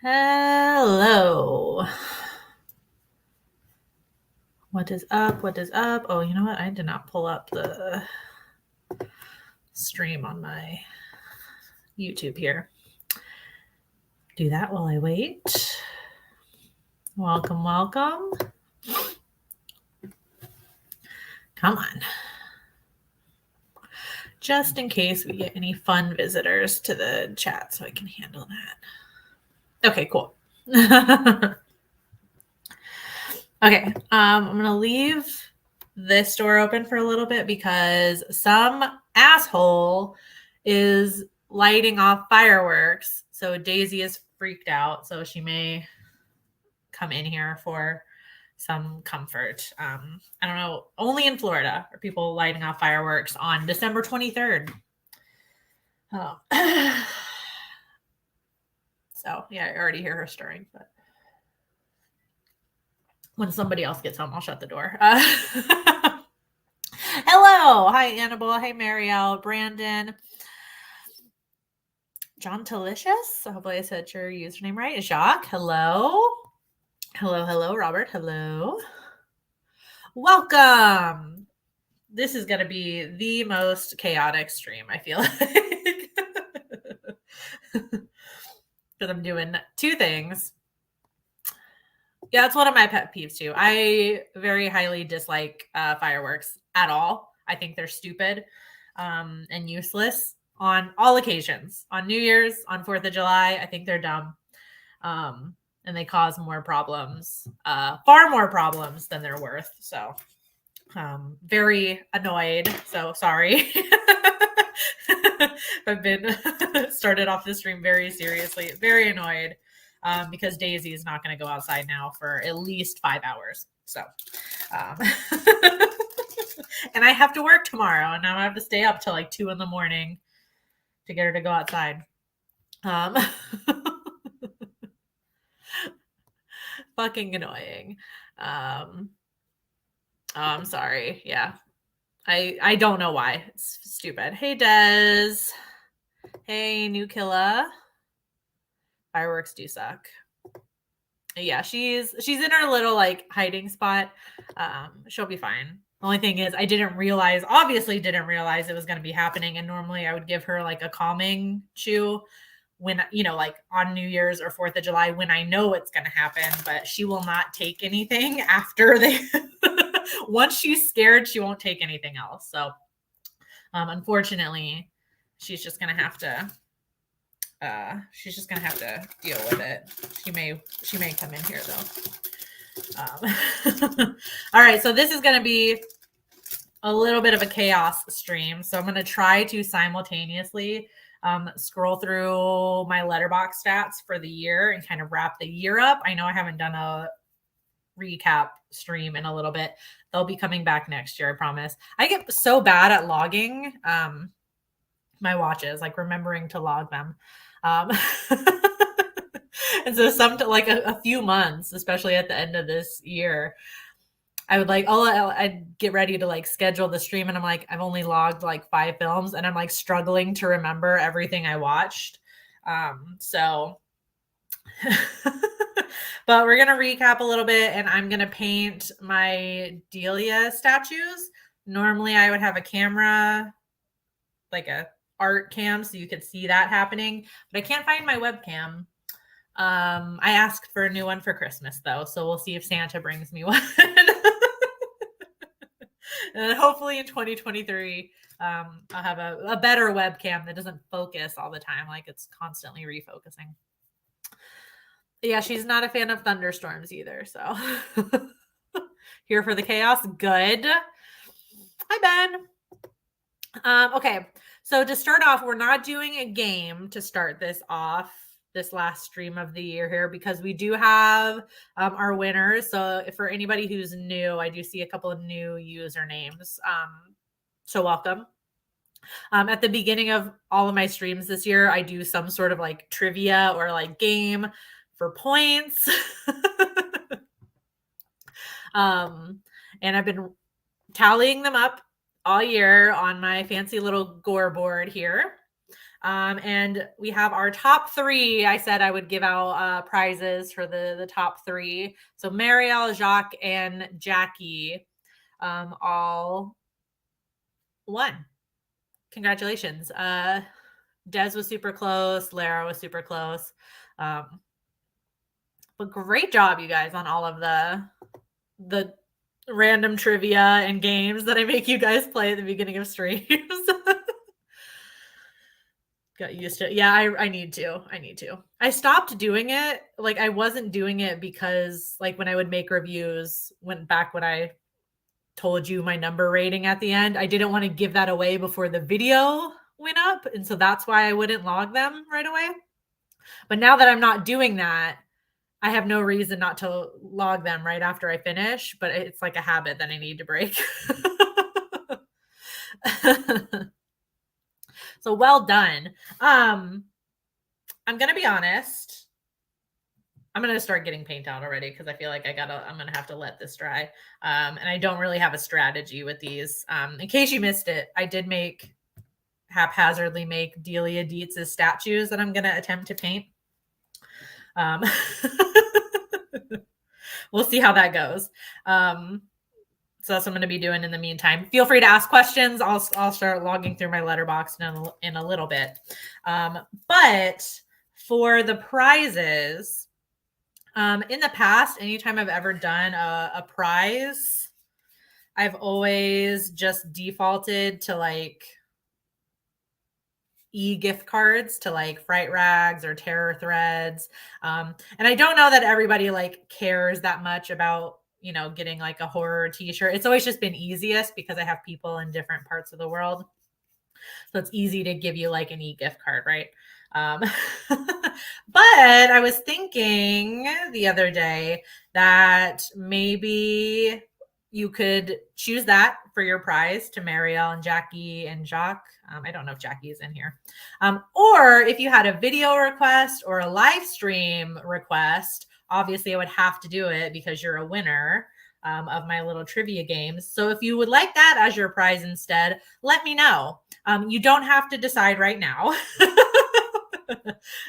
Hello. What is up? What is up? Oh, you know what? I did not pull up the stream on my YouTube here. Do that while I wait. Welcome, welcome. Come on. Just in case we get any fun visitors to the chat so I can handle that. Okay, cool. Okay, I'm going to leave this door open for a little bit because some asshole is lighting off fireworks. So Daisy is freaked out. So she may come in here for some comfort. I don't know. Only in Florida are people lighting off fireworks on December 23rd. Oh. So, yeah, I already hear her stirring, but when somebody else gets home, I'll shut the door. Hello. Hi, Annabelle. Hey, Marielle, Brandon. John Delicious. Hopefully I said your username right. Jacques. Hello. Hello, Robert. Hello. Welcome. This is going to be the most chaotic stream, I feel like. Because I'm doing two things. Yeah, that's one of my pet peeves too. I very highly dislike fireworks at all. I think they're stupid and useless on all occasions. On New Year's, on 4th of July, I think they're dumb. And they cause more problems, far more problems than they're worth. So very annoyed. So sorry. I've been started off the stream very seriously, very annoyed. Because Daisy is not going to go outside now for at least 5 hours. So, and I have to work tomorrow, and now I have to stay up till like 2 a.m. to get her to go outside. Fucking annoying. I'm sorry. Yeah, I don't know why. It's stupid. Hey, Des. Hey, New Killa. Fireworks do suck. Yeah, she's in her little like hiding spot. She'll be fine. The only thing is I obviously didn't realize it was going to be happening. And normally I would give her like a calming chew when, like on New Year's or 4th of July, when I know it's going to happen, but she will not take anything after once she's scared, she won't take anything else. So, unfortunately, she's just going to have to deal with it. She may come in here though. All right, so this is going to be a little bit of a chaos stream. So I'm going to try to simultaneously scroll through my Letterboxd stats for the year and kind of wrap the year up. I know I haven't done a recap stream in a little bit. They'll be coming back next year, I promise. I get so bad at logging my watches, like remembering to log them. And so like a few months, especially at the end of this year, I would I'd get ready to like schedule the stream and I'm like, I've only logged like 5 films and I'm like struggling to remember everything I watched. So, but we're going to recap a little bit and I'm going to paint my Delia statues. Normally I would have a camera, like a art cam, so you could see that happening, but I can't find my webcam. I asked for a new one for Christmas though, so we'll see if Santa brings me one. And hopefully in 2023, I'll have a better webcam that doesn't focus all the time, like it's constantly refocusing. Yeah, she's not a fan of thunderstorms either, so here for the chaos. Good. Hi, Ben. Okay, so to start off, we're not doing a game to start this off, this last stream of the year here, because we do have our winners. So for anybody who's new, I do see a couple of new usernames. So welcome. At the beginning of all of my streams this year, I do some sort of like trivia or like game for points. And I've been tallying them up all year on my fancy little gore board here. And we have our top 3. I said I would give out prizes for the top 3. So Marielle, Jacques, and Jackie all won. Congratulations. Des was super close. Lara was super close. But great job, you guys, on all of the random trivia and games that I make you guys play at the beginning of streams. Got used to it. Yeah, I need to. I stopped doing it. Like, I wasn't doing it because, like, when I would make reviews, when I told you my number rating at the end, I didn't want to give that away before the video went up. And so that's why I wouldn't log them right away. But now that I'm not doing that, I have no reason not to log them right after I finish, but it's like a habit that I need to break. So well done. I'm going to be honest. I'm going to start getting paint out already because I feel like I'm going to have to let this dry. And I don't really have a strategy with these. In case you missed it, I did haphazardly make Delia Dietz's statues that I'm going to attempt to paint. We'll see how that goes. So that's what I'm going to be doing in the meantime. Feel free to ask questions. I'll start logging through my Letterboxd in a little bit. But for the prizes, in the past, anytime I've ever done a prize, I've always just defaulted to like gift cards to like Fright Rags or Terror Threads. And I don't know that everybody like cares that much about, getting like a horror t-shirt. It's always just been easiest because I have people in different parts of the world. So it's easy to give you like an gift card, right? But I was thinking the other day that maybe you could choose that for your prize to Marielle and Jackie and Jacques. I don't know if Jackie is in here. Or if you had a video request or a live stream request, obviously I would have to do it because you're a winner of my little trivia games. So if you would like that as your prize instead, let me know. You don't have to decide right now.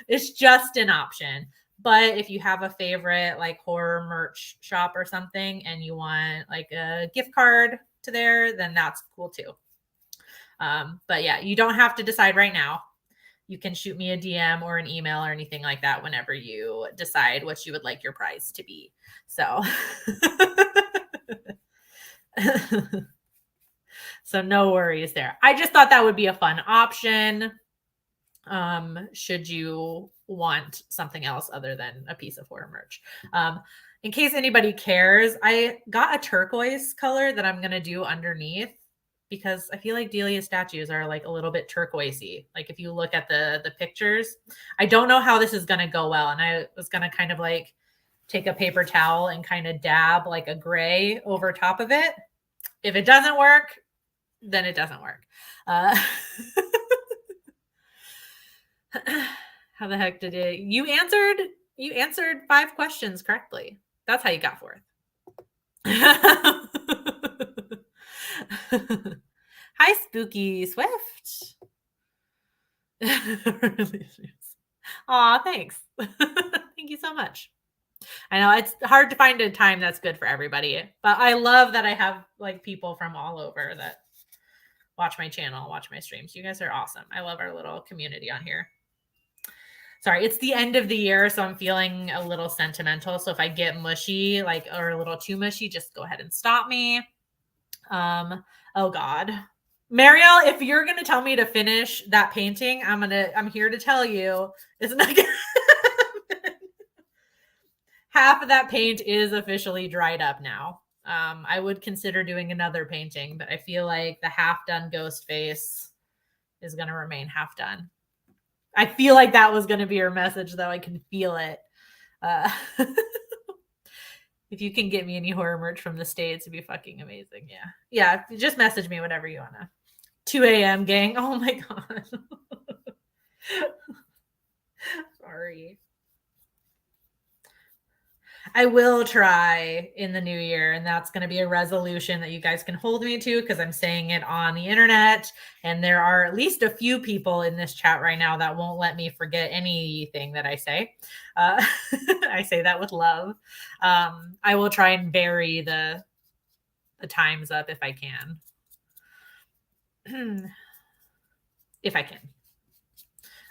It's just an option. But if you have a favorite like horror merch shop or something and you want like a gift card to there, then that's cool too. But yeah, you don't have to decide right now. You can shoot me a DM or an email or anything like that whenever you decide what you would like your prize to be. So, so no worries there. I just thought that would be a fun option. Should you want something else other than a piece of horror merch. In case anybody cares, I got a turquoise color that I'm going to do underneath because I feel like Delia statues are like a little bit turquoisey. Like if you look at the pictures, I don't know how this is going to go well. And I was going to kind of like take a paper towel and kind of dab like a gray over top of it. If it doesn't work, then it doesn't work. How the heck did it? You answered 5 questions correctly. That's how you got 4th. Hi, Spooky Swift. Aw, thanks. Thank you so much. I know it's hard to find a time that's good for everybody, but I love that I have like people from all over that watch my channel, watch my streams. You guys are awesome. I love our little community on here. Sorry, it's the end of the year, so I'm feeling a little sentimental. So if I get mushy, like, or a little too mushy, just go ahead and stop me. Oh God. Marielle, if you're gonna tell me to finish that painting, I'm here to tell you it's not gonna happen. Half of that paint is officially dried up now. I would consider doing another painting, but I feel like the half done ghost face is gonna remain half done. I feel like that was going to be your message, though. I can feel it. If you can get me any horror merch from the States, it'd be fucking amazing. Yeah. Yeah. Just message me whenever you want to. 2 a.m. gang. Oh my God. Sorry. I will try in the new year, and that's going to be a resolution that you guys can hold me to because I'm saying it on the internet, and there are at least a few people in this chat right now that won't let me forget anything that I say. I say that with love. I will try and vary the times up if I can. If I can.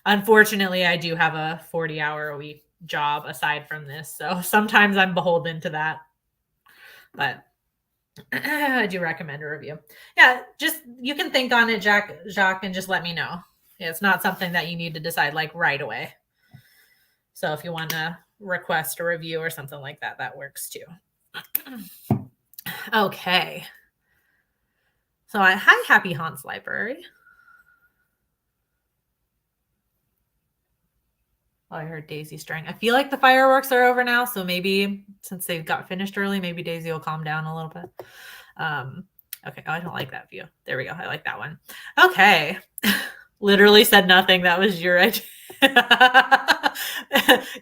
Unfortunately, I do have a 40-hour-a-week job aside from this, so sometimes I'm beholden to that. But I do recommend a review. Yeah, just you can think on it, Jacques, and just let me know. Yeah, it's not something that you need to decide like right away. So if you want to request a review or something like that, that works too. Okay. So hi, Happy Haunts Library. Oh, I heard Daisy stirring. I feel like the fireworks are over now, so maybe since they got finished early, maybe Daisy will calm down a little bit. Okay. Oh, I don't like that view. There we go. I like that one. Okay. Literally said nothing. That was your idea.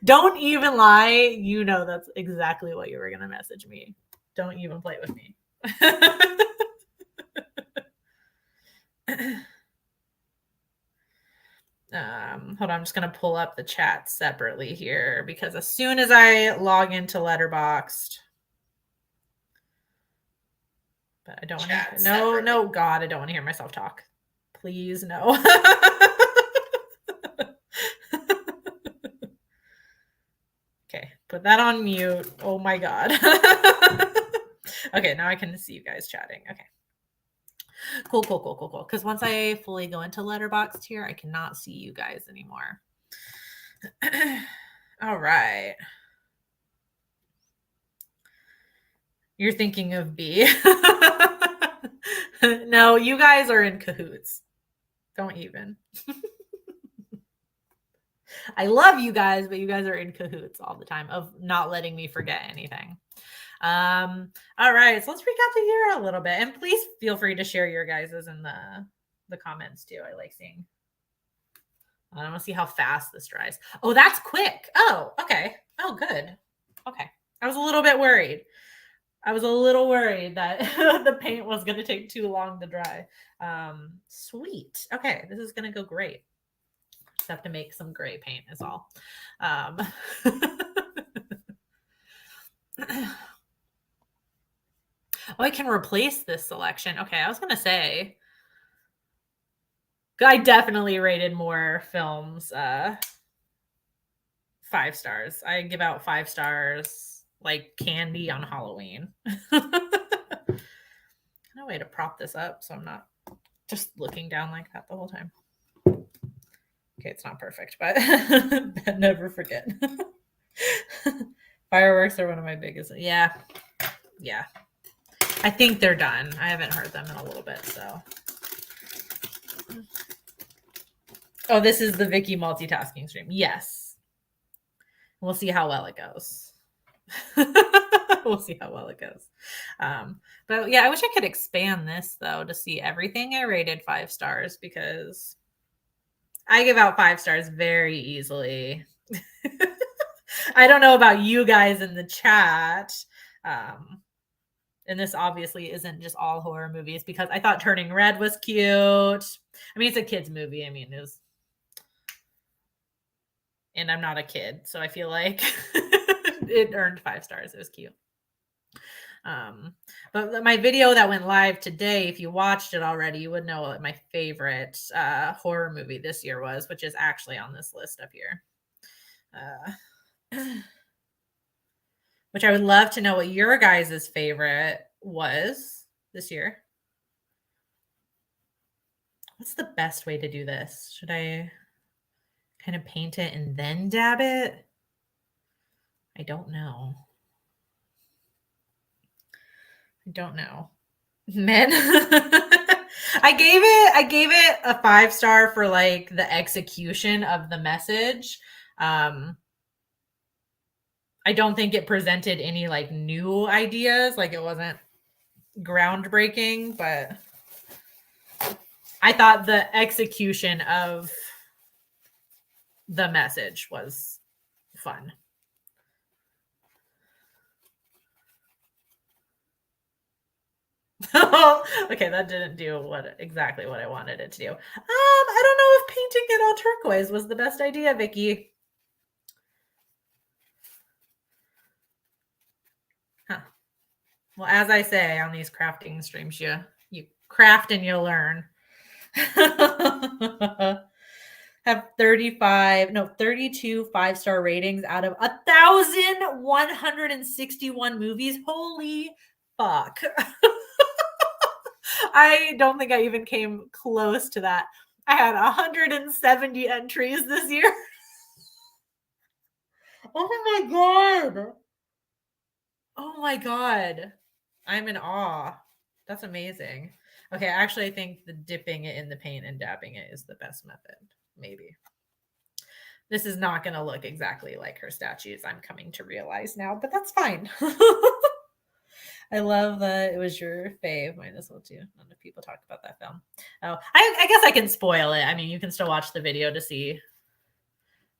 Don't even lie. You know that's exactly what you were going to message me. Don't even play with me. Hold on, I'm just gonna pull up the chat separately here because as soon as I log into Letterboxd, but I don't want to. No, God, I don't want to hear myself talk. Please, no. Okay, put that on mute. Oh my God. Okay, now I can see you guys chatting. Okay. Cool. Because once I fully go into Letterboxd here, I cannot see you guys anymore. All right. You're thinking of B. No, you guys are in cahoots. Don't even. I love you guys, but you guys are in cahoots all the time of not letting me forget anything. All right, so let's recap the year a little bit, and please feel free to share your guys's in the comments too. I like seeing. I want to see how fast this dries. Oh, that's quick. Oh, okay. Oh, good. Okay, I was a little bit worried. That the paint was going to take too long to dry. Sweet. Okay, this is going to go great. Just have to make some gray paint is all. Oh, I can replace this selection. Okay, I was going to say, I definitely rated more films 5 stars. I give out 5 stars like candy on Halloween. No way to prop this up so I'm not just looking down like that the whole time. Okay, it's not perfect, but never forget. Fireworks are one of my biggest. Yeah. I think they're done. I haven't heard them in a little bit, so. Oh, this is the Vicky multitasking stream. Yes. We'll see how well it goes. We'll see how well it goes. But yeah, I wish I could expand this though to see everything. I rated 5 stars because I give out 5 stars very easily. I don't know about you guys in the chat. And this obviously isn't just all horror movies because I thought Turning Red was cute. I mean, it's a kid's movie. I mean, and I'm not a kid, so I feel like it earned 5 stars. It was cute. But my video that went live today, if you watched it already, you would know what my favorite horror movie this year was, which is actually on this list up here. Which I would love to know what your guys' favorite was this year. What's the best way to do this? Should I kind of paint it and then dab it? I don't know. Men. I gave it a 5 star for like the execution of the message. I don't think it presented any like new ideas. Like it wasn't groundbreaking, but I thought the execution of the message was fun. Okay, that didn't do exactly what I wanted it to do. I don't know if painting it all turquoise was the best idea, Vicky. Huh. Well, as I say on these crafting streams, you craft and you learn. Have 32 5-star ratings out of 1,161 movies. Holy fuck. I don't think I even came close to that. I had 170 entries this year. Oh my god. Oh my god. I'm in awe. That's amazing. Okay, actually I think the dipping it in the paint and dabbing it is the best method. Maybe. This is not going to look exactly like her statues, I'm coming to realize now, but that's fine. I love that it was your fave. Might as well too. Not enough people talk about that film. Oh, I guess I can spoil it. I mean, you can still watch the video to see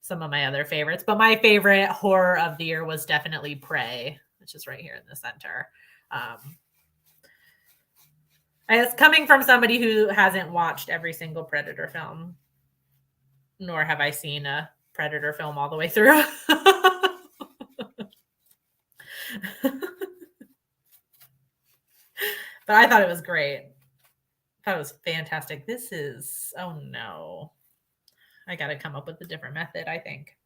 some of my other favorites, but my favorite horror of the year was definitely Prey, which is right here in the center. It's coming from somebody who hasn't watched every single Predator film, nor have I seen a Predator film all the way through. But I thought it was great. I thought it was fantastic. This is, oh no. I got to come up with a different method, I think.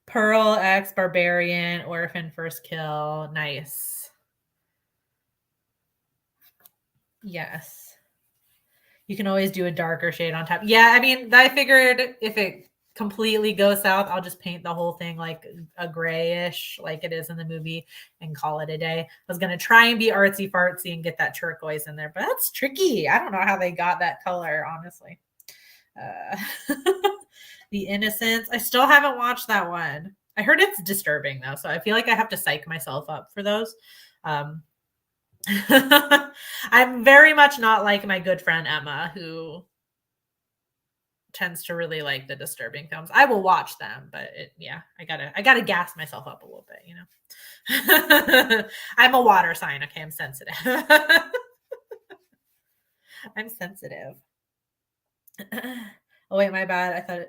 Pearl X Barbarian, Orphan First Kill. Nice. Yes. You can always do a darker shade on top. Yeah, I mean, I figured if it completely goes south, I'll just paint the whole thing like a grayish, like it is in the movie, and call it a day. I was going to try and be artsy fartsy and get that turquoise in there, but that's tricky. I don't know how they got that color, honestly. The Innocents. I still haven't watched that one. I heard it's disturbing though, so I feel like I have to psych myself up for those. I'm very much not like my good friend Emma, who tends to really like the disturbing films. I will watch them, but I gotta gas myself up a little bit, you know. I'm a water sign. Okay, I'm sensitive. I'm sensitive. Oh wait, my bad. I thought.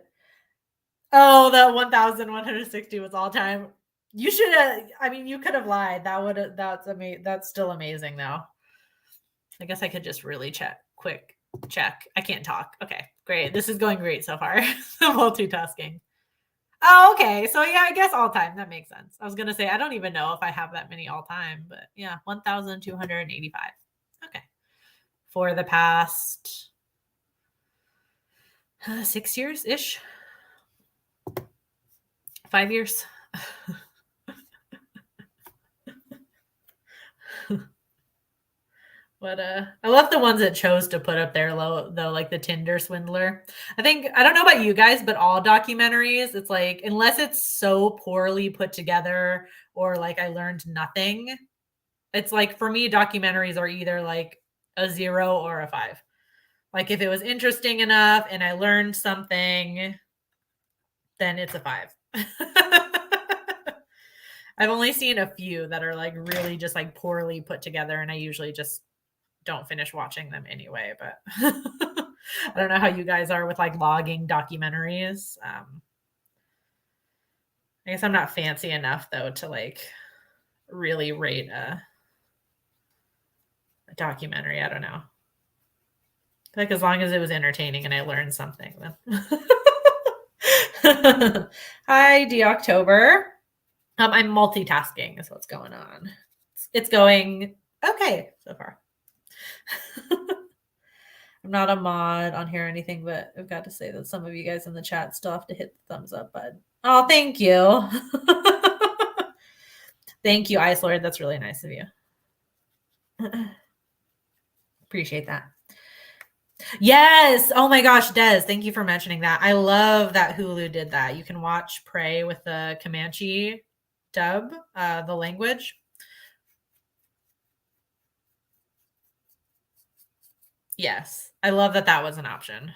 Oh, the 1,160 was all time. You should have. I mean, you could have lied. That's amazing. That's still amazing, though. I guess I could just really quick check. I can't talk. Okay, great. This is going great so far. Multitasking. Oh, okay. So yeah, I guess all time. That makes sense. I was gonna say I don't even know if I have that many all time, but yeah, 1,285. Okay, for the past 6 years ish. 5 years. But I love the ones that chose to put up there low though, like the Tinder swindler. I don't know about you guys, but all documentaries, it's like unless it's so poorly put together or like I learned nothing, it's like for me, documentaries are either like a 0 or a 5. Like if it was interesting enough and I learned something, then it's a 5. I've only seen a few that are like really just like poorly put together, and I usually just don't finish watching them anyway. But I don't know how you guys are with like logging documentaries. I guess I'm not fancy enough though to like really rate a documentary. I don't know. Like as long as it was entertaining and I learned something, then. Hi, D October. I'm multitasking is what's going on. It's going okay so far. I'm not a mod on here or anything, but I've got to say that some of you guys in the chat still have to hit the thumbs up button. Oh, thank you. Thank you, Ice Lord. That's really nice of you. Appreciate that. Yes. Oh my gosh, Des, thank you for mentioning that. I love that Hulu did that. You can watch Prey with the Comanche dub, the language. Yes. I love that that was an option.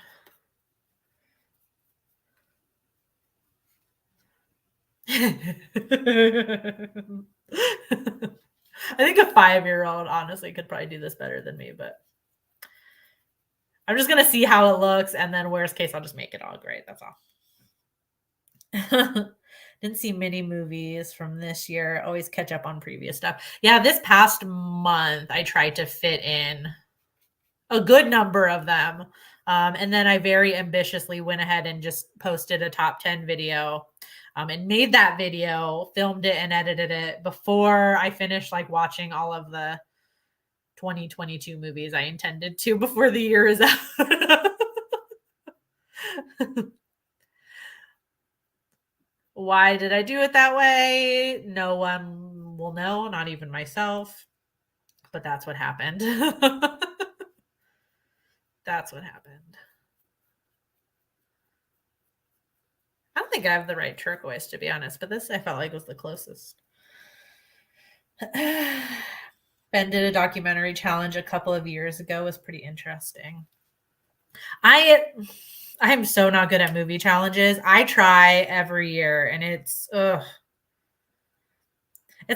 I think a 5-year-old honestly could probably do this better than me, but I'm just gonna see how it looks, and then worst case, I'll just make it all great. That's all. Didn't see many movies from this year. Always catch up on previous stuff. Yeah, this past month, I tried to fit in a good number of them. And then I very ambitiously went ahead and just posted a top 10 video and made that video, filmed it and edited it before I finished like watching all of the 2022 movies I intended to before the year is out. Why did I do it that way? No one will know, not even myself. But that's what happened. That's what happened. I don't think I have the right turquoise, to be honest, but this I felt like was the closest. Ben did a documentary challenge a couple of years ago. It was pretty interesting. I'm so not good at movie challenges. I try every year and it's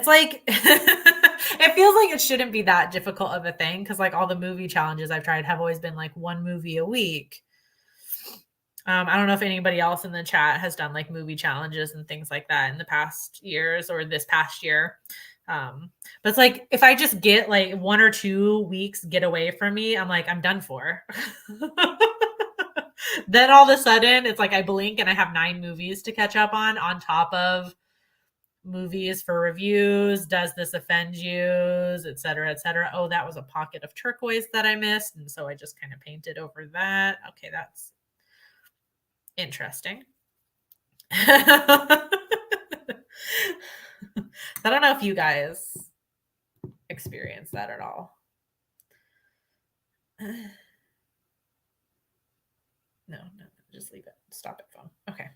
like it feels like it shouldn't be that difficult of a thing because like all the movie challenges I've tried have always been like one movie a week. I don't know if anybody else in the chat has done like movie challenges and things like that in the past years or this past year. But it's like if I just get like 1 or 2 weeks get away from me, I'm like, I'm done for. Then all of a sudden it's like I blink and I have 9 movies to catch up on top of movies for reviews. Does this offend you, etc., etc.? Oh, that was a pocket of turquoise that I missed, and so I just kind of painted over that. Okay, that's interesting. I don't know if you guys experience that at all. No, just leave it. Stop it, phone. Okay.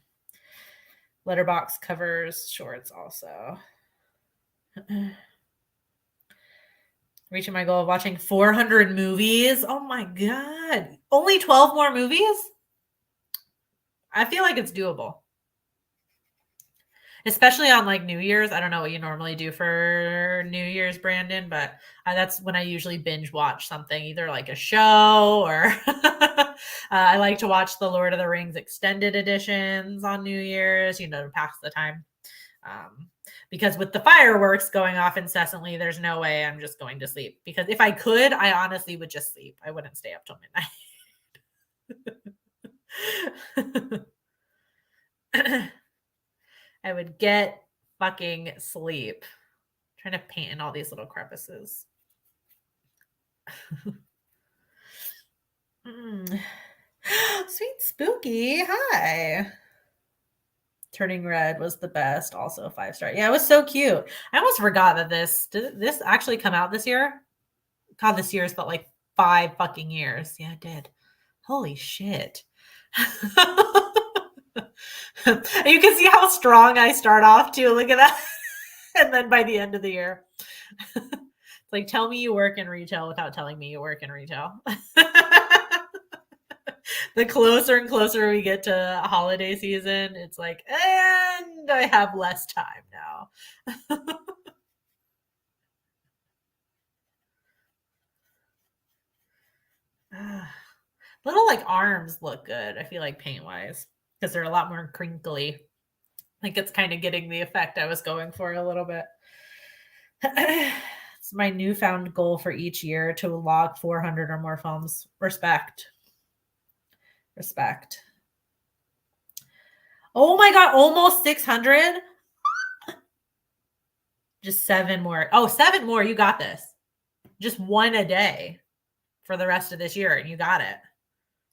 Letterboxd covers shorts also. Reaching my goal of watching 400 movies. Oh my God. Only 12 more movies? I feel like it's doable. Especially on like New Year's. I don't know what you normally do for New Year's, Brandon, but that's when I usually binge watch something, either like a show or I like to watch the Lord of the Rings extended editions on New Year's, to pass the time. Because with the fireworks going off incessantly, there's no way I'm just going to sleep. Because if I could, I honestly would just sleep. I wouldn't stay up till midnight. I would get fucking sleep. I'm trying to paint in all these little crevices. Sweet Spooky. Hi. Turning Red was the best. Also 5-star. Yeah, it was so cute. I almost forgot that did this actually come out this year? God, this year's felt like 5 fucking years. Yeah, it did. Holy shit. You can see how strong I start off too. Look at that. And then by the end of the year, it's like, tell me you work in retail without telling me you work in retail. The closer and closer we get to holiday season, it's like, and I have less time now. Little like arms look good, I feel like paint wise, because they're a lot more crinkly. Like it's kind of getting the effect I was going for a little bit. It's my newfound goal for each year to log 400 or more films. Respect. Oh my God, almost 600. Just 7 more. Oh, 7 more. You got this. Just 1 a day for the rest of this year, and you got it.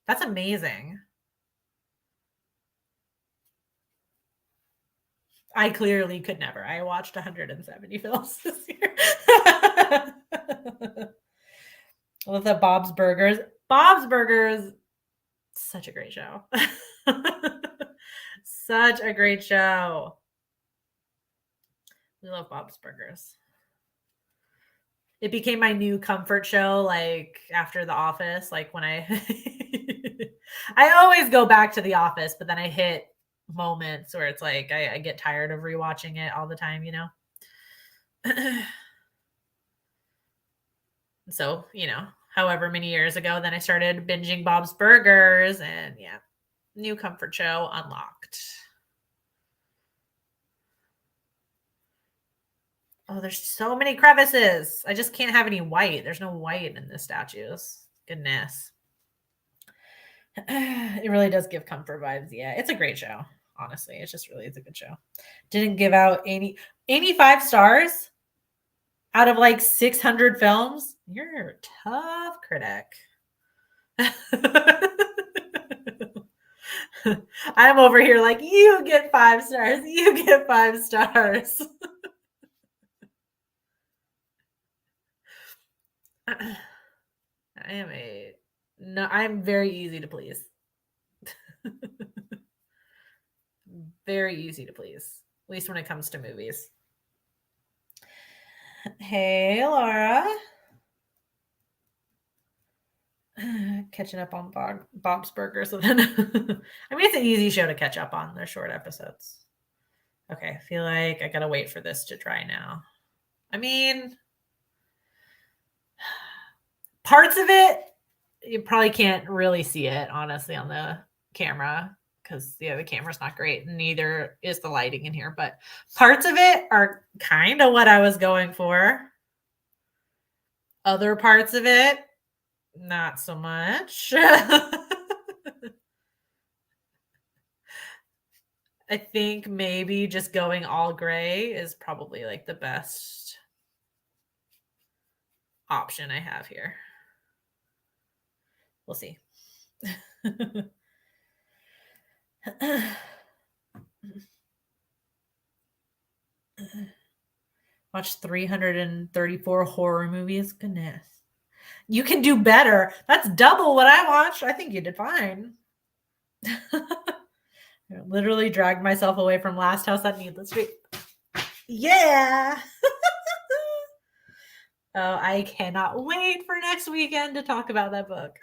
That's amazing. I clearly could never. I watched 170 films this year. With the Bob's Burgers. Bob's Burgers, such a great show. Such a great show. We love Bob's Burgers. It became my new comfort show, like after The Office. Like when I always go back to The Office, but then I hit moments where it's like I get tired of rewatching it all the time, So, however many years ago, then I started binging Bob's Burgers, and yeah, new comfort show unlocked. Oh, there's so many crevices. I just can't have any white. There's no white in the statues. Goodness. It really does give comfort vibes. Yeah, it's a great show. Honestly, it's a good show. Didn't give out any 5 stars out of like 600 films. You're a tough critic. I'm over here like, you get 5 stars. You get 5 stars. I'm very easy to please. Very easy to please, at least when it comes to movies. Hey, Laura. Catching up on Bob's Burgers. So then, I mean, it's an easy show to catch up on. They're short episodes. Okay, I feel like I gotta wait for this to dry now. I mean, parts of it, you probably can't really see it, honestly, on the camera because the camera's not great. Neither is the lighting in here, but parts of it are kind of what I was going for. Other parts of it, not so much. I think maybe just going all gray is probably like the best option I have here. We'll see. Watch 334 horror movies. Goodness. You can do better. That's double what I watched. I think you did fine. I literally dragged myself away from Last House on Needless Street. Yeah. Oh, I cannot wait for next weekend to talk about that book.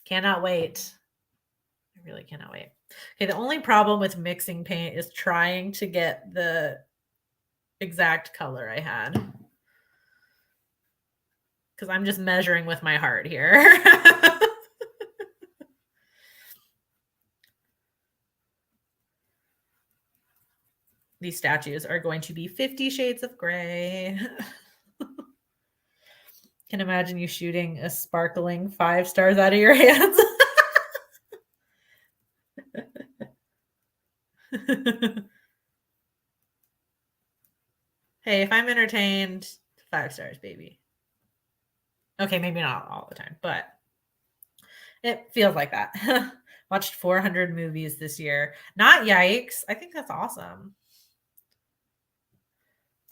Cannot wait. I really cannot wait. Okay, the only problem with mixing paint is trying to get the exact color I had. Because I'm just measuring with my heart here. These statues are going to be 50 Shades of Gray. Can imagine you shooting a sparkling 5 stars out of your hands. Hey, if I'm entertained, 5 stars, baby. Okay, maybe not all the time, but it feels like that. Watched 400 movies this year. Not yikes. I think that's awesome.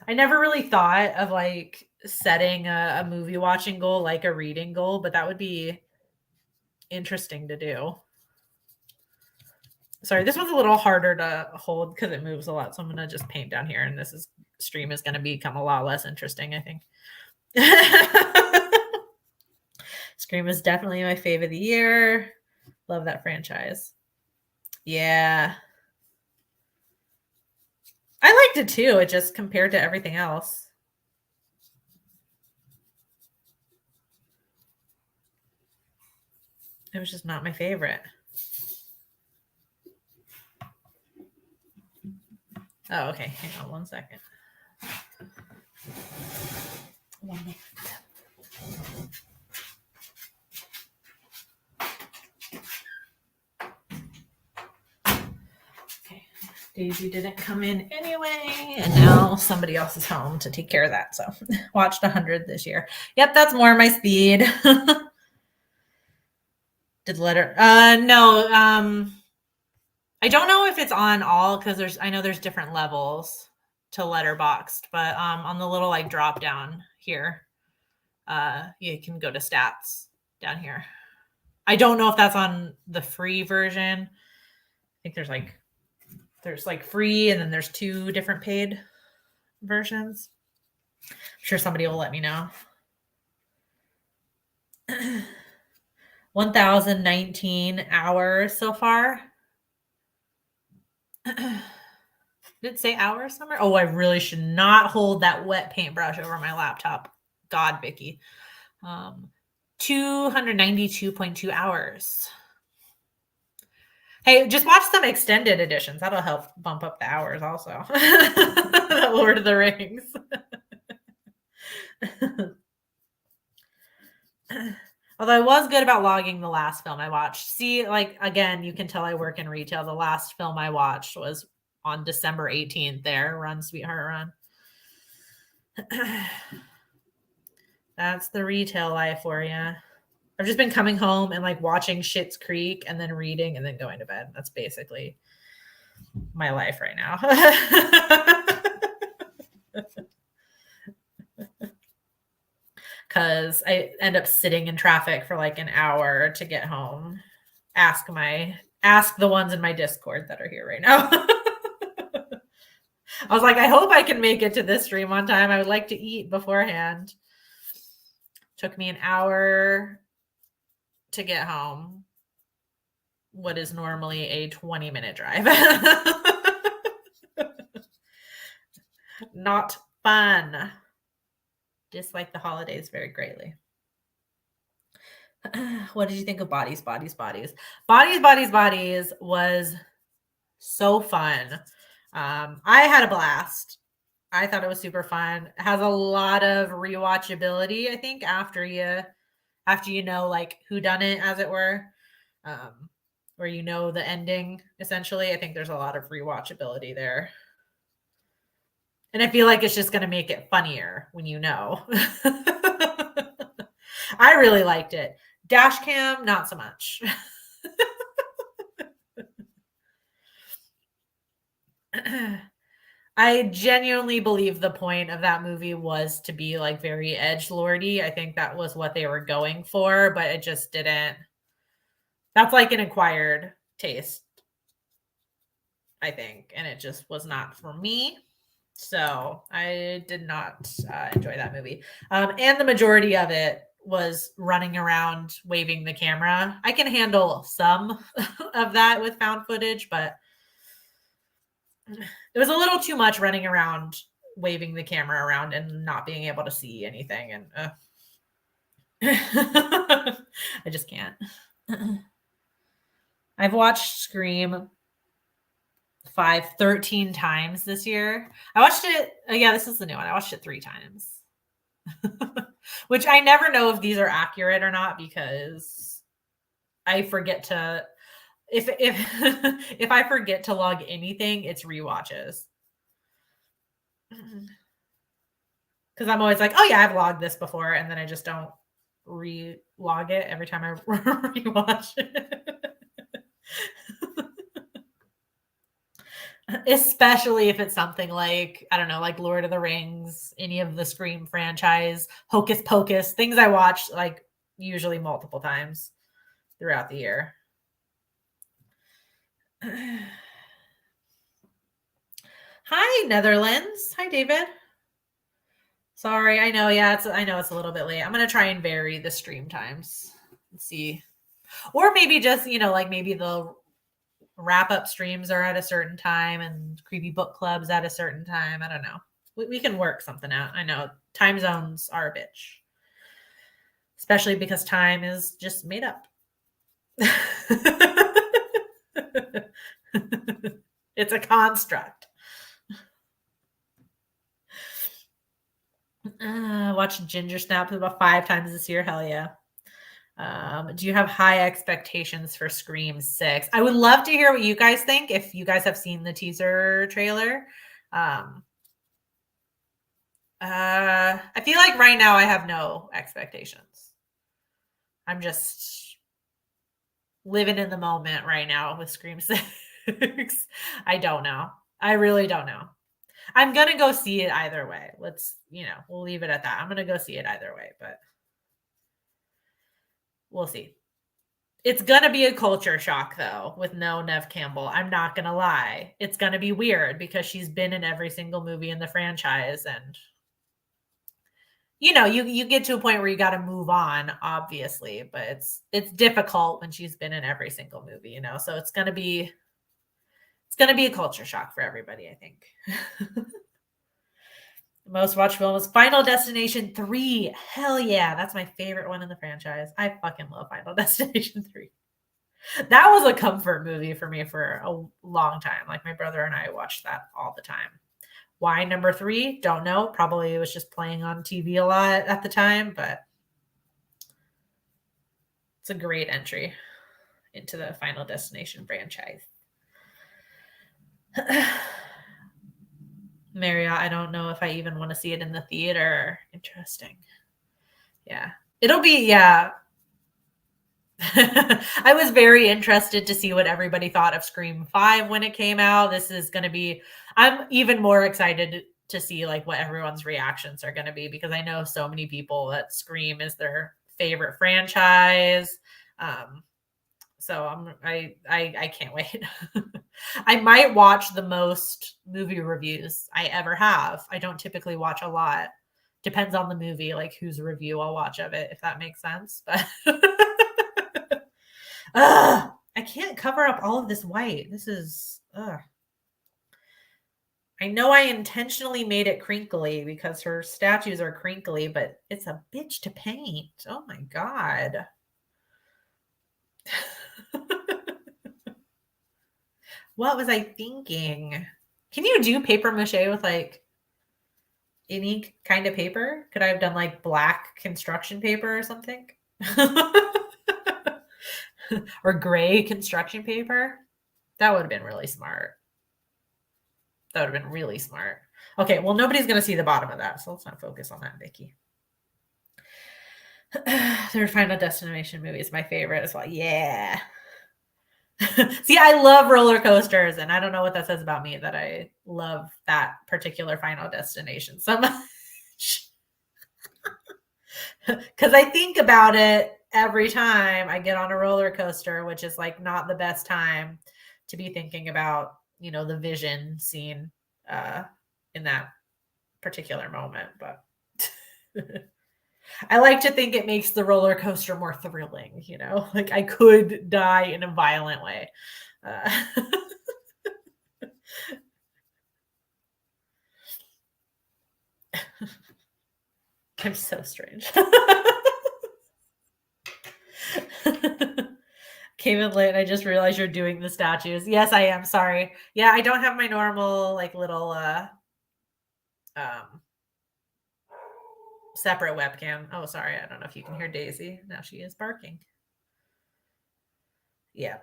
I never really thought of like setting a movie watching goal like a reading goal, but that would be interesting to do. Sorry, this one's a little harder to hold because it moves a lot. So I'm going to just paint down here, and stream is going to become a lot less interesting, I think. Scream is definitely my fave of the year. Love that franchise. Yeah. I liked it too. It just compared to everything else. It was just not my favorite. Oh, okay. Hang on one second. Okay. Daisy didn't come in anyway, and now somebody else is home to take care of that. So watched 100 this year. Yep, that's more my speed. Did no, I don't know if it's on all because I know there's different levels to Letterboxd, but on the little like drop down here, you can go to stats down here. I don't know if that's on the free version. I think there's like free and then there's 2 different paid versions. I'm sure somebody will let me know. 1,019 hours so far. Did it say hours somewhere? Oh, I really should not hold that wet paintbrush over my laptop. God, Vicky. 292.2 hours. Hey, just watch some extended editions. That'll help bump up the hours also. The Lord of the Rings. Although I was good about logging the last film I watched. See, like, again, you can tell I work in retail. The last film I watched was on December 18th there. Run, Sweetheart, Run. That's the retail life for you. I've just been coming home and like watching Schitt's Creek and then reading and then going to bed. That's basically my life right now. Because I end up sitting in traffic for like an hour to get home. Ask the ones in my Discord that are here right now. I was like, I hope I can make it to this stream on time. I would like to eat beforehand. Took me an hour to get home. What is normally a 20-minute drive. Not fun. Dislike the holidays very greatly. What did you think of Bodies was so fun. I had a blast. I thought it was super fun. It has a lot of rewatchability, I think, after you know, like, who done it, as it were, where you know the ending, essentially. I think there's a lot of rewatchability there. And I feel like it's just going to make it funnier when you know. I really liked it. Dashcam, not so much. I genuinely believe the point of that movie was to be like very edgelordy. I think that was what they were going for, but it just didn't. That's like an acquired taste, I think, and it just was not for me. So I did not enjoy that movie. And the majority of it was running around waving the camera. I can handle some of that with found footage, but it was a little too much running around waving the camera around and not being able to see anything. And I just can't. I've watched Scream 13 times this year. I watched it. Yeah, this is the new one. I watched it 3 times. Which I never know if these are accurate or not, because I forget to if if I forget to log anything, it's rewatches. Because I'm always like, oh yeah, I've logged this before, and then I just don't re-log it every time I rewatch it. Especially if it's something like, I don't know, like Lord of the Rings, any of the Scream franchise, Hocus Pocus, things I watch like usually multiple times throughout the year. Hi, Netherlands. Hi, David. Sorry, I know. Yeah, I know it's a little bit late. I'm gonna try and vary the stream times. Let's see, or maybe just, you know, like maybe the wrap-up streams are at a certain time and creepy book clubs at a certain time. I don't know. We can work something out. I know time zones are a bitch, especially because time is just made up. It's a construct. Watched Ginger Snaps about 5 times this year. Hell yeah. Do you have high expectations for Scream 6? I would love to hear what you guys think, if you guys have seen the teaser trailer. I feel like right now I have no expectations. I'm just living in the moment right now with Scream 6. I don't know. I really don't know. I'm going to go see it either way. We'll leave it at that. I'm going to go see it either way, but we'll see. It's going to be a culture shock, though, with no Neve Campbell. I'm not going to lie. It's going to be weird because she's been in every single movie in the franchise. And, you know, you get to a point where you got to move on, obviously. But it's difficult when she's been in every single movie, you know. So it's going to be It's going to be a culture shock for everybody, I think. The most watched film was Final Destination 3. Hell yeah, that's my favorite one in the franchise. I fucking love Final Destination 3. That was a comfort movie for me for a long time. Like my brother and I watched that all the time. Why number 3? Don't know. Probably it was just playing on TV a lot at the time, but it's a great entry into the Final Destination franchise. Marriott, I don't know if I even want to see it in the theater. Interesting. Yeah. It'll be, yeah. I was very interested to see what everybody thought of Scream 5 when it came out. This is going to be, I'm even more excited to see like what everyone's reactions are going to be, because I know so many people that Scream is their favorite franchise. So I can't wait. I might watch the most movie reviews I ever have. I don't typically watch a lot. Depends on the movie, like whose review I'll watch of it, if that makes sense. But I can't cover up all of this white. This is I know I intentionally made it crinkly because her statues are crinkly, but it's a bitch to paint. Oh my God. What was I thinking? Can you do paper mache with like any kind of paper? Could I have done like black construction paper or something? Or gray construction paper? That would have been really smart. That would have been really smart. Okay, well, nobody's going to see the bottom of that, so let's not focus on that, Vicky. Their Final Destination movie is my favorite as well. Yeah. See, I love roller coasters, and I don't know what that says about me that I love that particular Final Destination so much. Because I think about it every time I get on a roller coaster, which is like not the best time to be thinking about, you know, the vision scene in that particular moment. But I like to think it makes the roller coaster more thrilling, you know, like I could die in a violent way. I'm so strange. Came in late and I just realized you're doing the statues. Yes, I am. Sorry. Yeah, I don't have my normal like little separate webcam. Oh, sorry. I don't know if you can hear Daisy. Now she is barking. Yeah.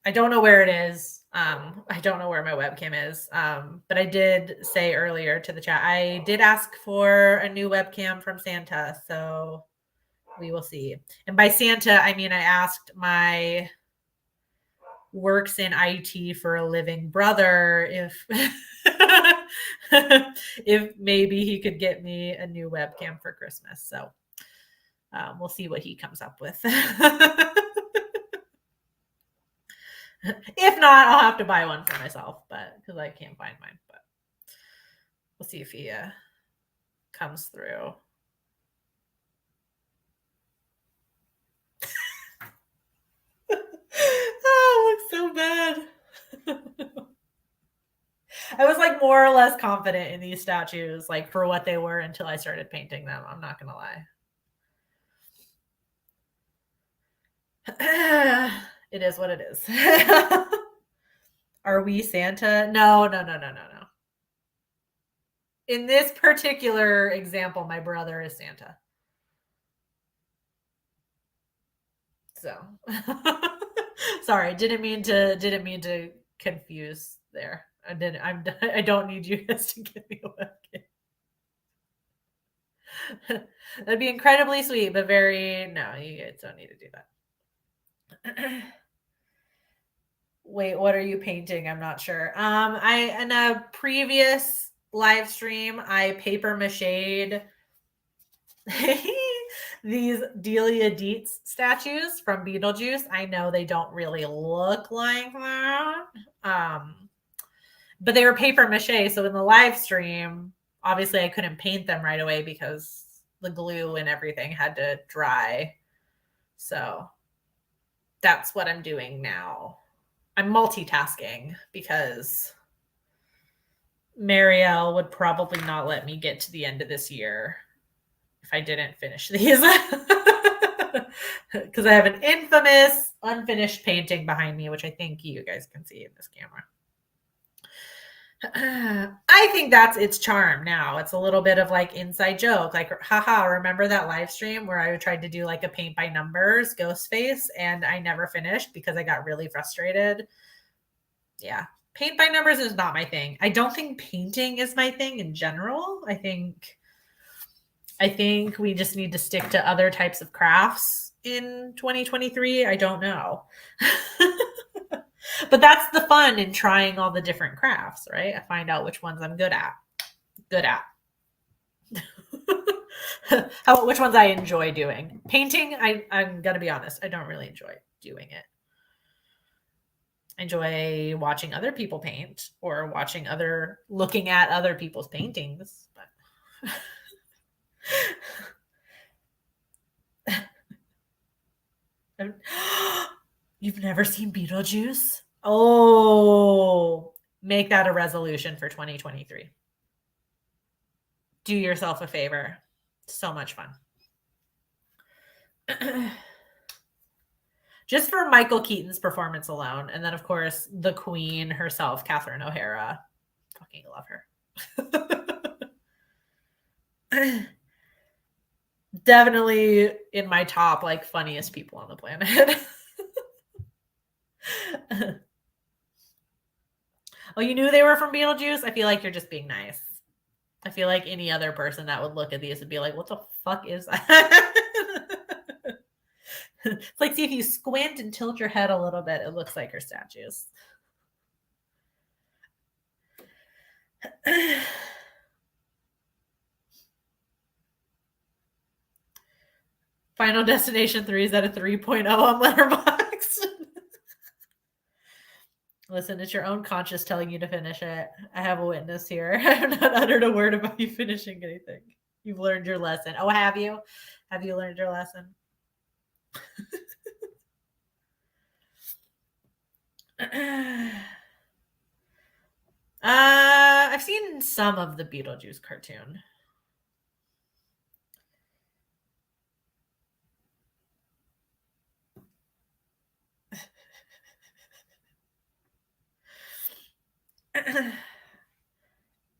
I don't know where it is. I don't know where my webcam is. But I did say earlier to the chat, I did ask for a new webcam from Santa, so we will see. And by Santa, I mean I asked my works in IT for a living brother if if maybe he could get me a new webcam for Christmas. So we'll see what he comes up with. If not, I'll have to buy one for myself, but because I can't find mine. But we'll see if he comes through. Oh, it looks so bad. I was like more or less confident in these statues, like for what they were until I started painting them. I'm not gonna lie. It is what it is. Are we Santa? No. In this particular example, my brother is Santa. So sorry, didn't mean to confuse there. I don't need you guys to give me a webcam. That'd be incredibly sweet, but very no, you guys don't need to do that. Wait, what are you painting? I'm not sure. I in a previous live stream, I paper mached these Delia Dietz statues from Beetlejuice. I know they don't really look like that. But they were paper mache. So in the live stream, obviously I couldn't paint them right away because the glue and everything had to dry. So that's what I'm doing now. I'm multitasking because Marielle would probably not let me get to the end of this year if I didn't finish these. Because I have an infamous unfinished painting behind me, which I think you guys can see in this camera. I think that's its charm now. It's a little bit of like inside joke, like, haha, remember that live stream where I tried to do like a paint by numbers ghost face and I never finished because I got really frustrated? Yeah. Paint by numbers is not my thing. I don't think painting is my thing in general. I think we just need to stick to other types of crafts in 2023. I don't know. But that's the fun in trying all the different crafts, right? I find out which ones I'm good at. Which ones I enjoy doing. Painting, I'm gonna be honest, I don't really enjoy doing it. I enjoy watching other people paint or looking at other people's paintings. But you've never seen Beetlejuice? Oh, make that a resolution for 2023. Do yourself a favor. So much fun. Just for Michael Keaton's performance alone. And then, of course, the queen herself, Catherine O'Hara. Fucking love her. Definitely in my top, like, funniest people on the planet. Oh, you knew they were from Beetlejuice? I feel like you're just being nice. I feel like any other person that would look at these would be like, what the fuck is that? It's like, see, if you squint and tilt your head a little bit, it looks like her statues. Final Destination 3 is at a 3.0 on Letterboxd. Listen, it's your own conscience telling you to finish it. I have a witness here. I have not uttered a word about you finishing anything. You've learned your lesson. Oh, have you? Have you learned your lesson? I've seen some of the Beetlejuice cartoon.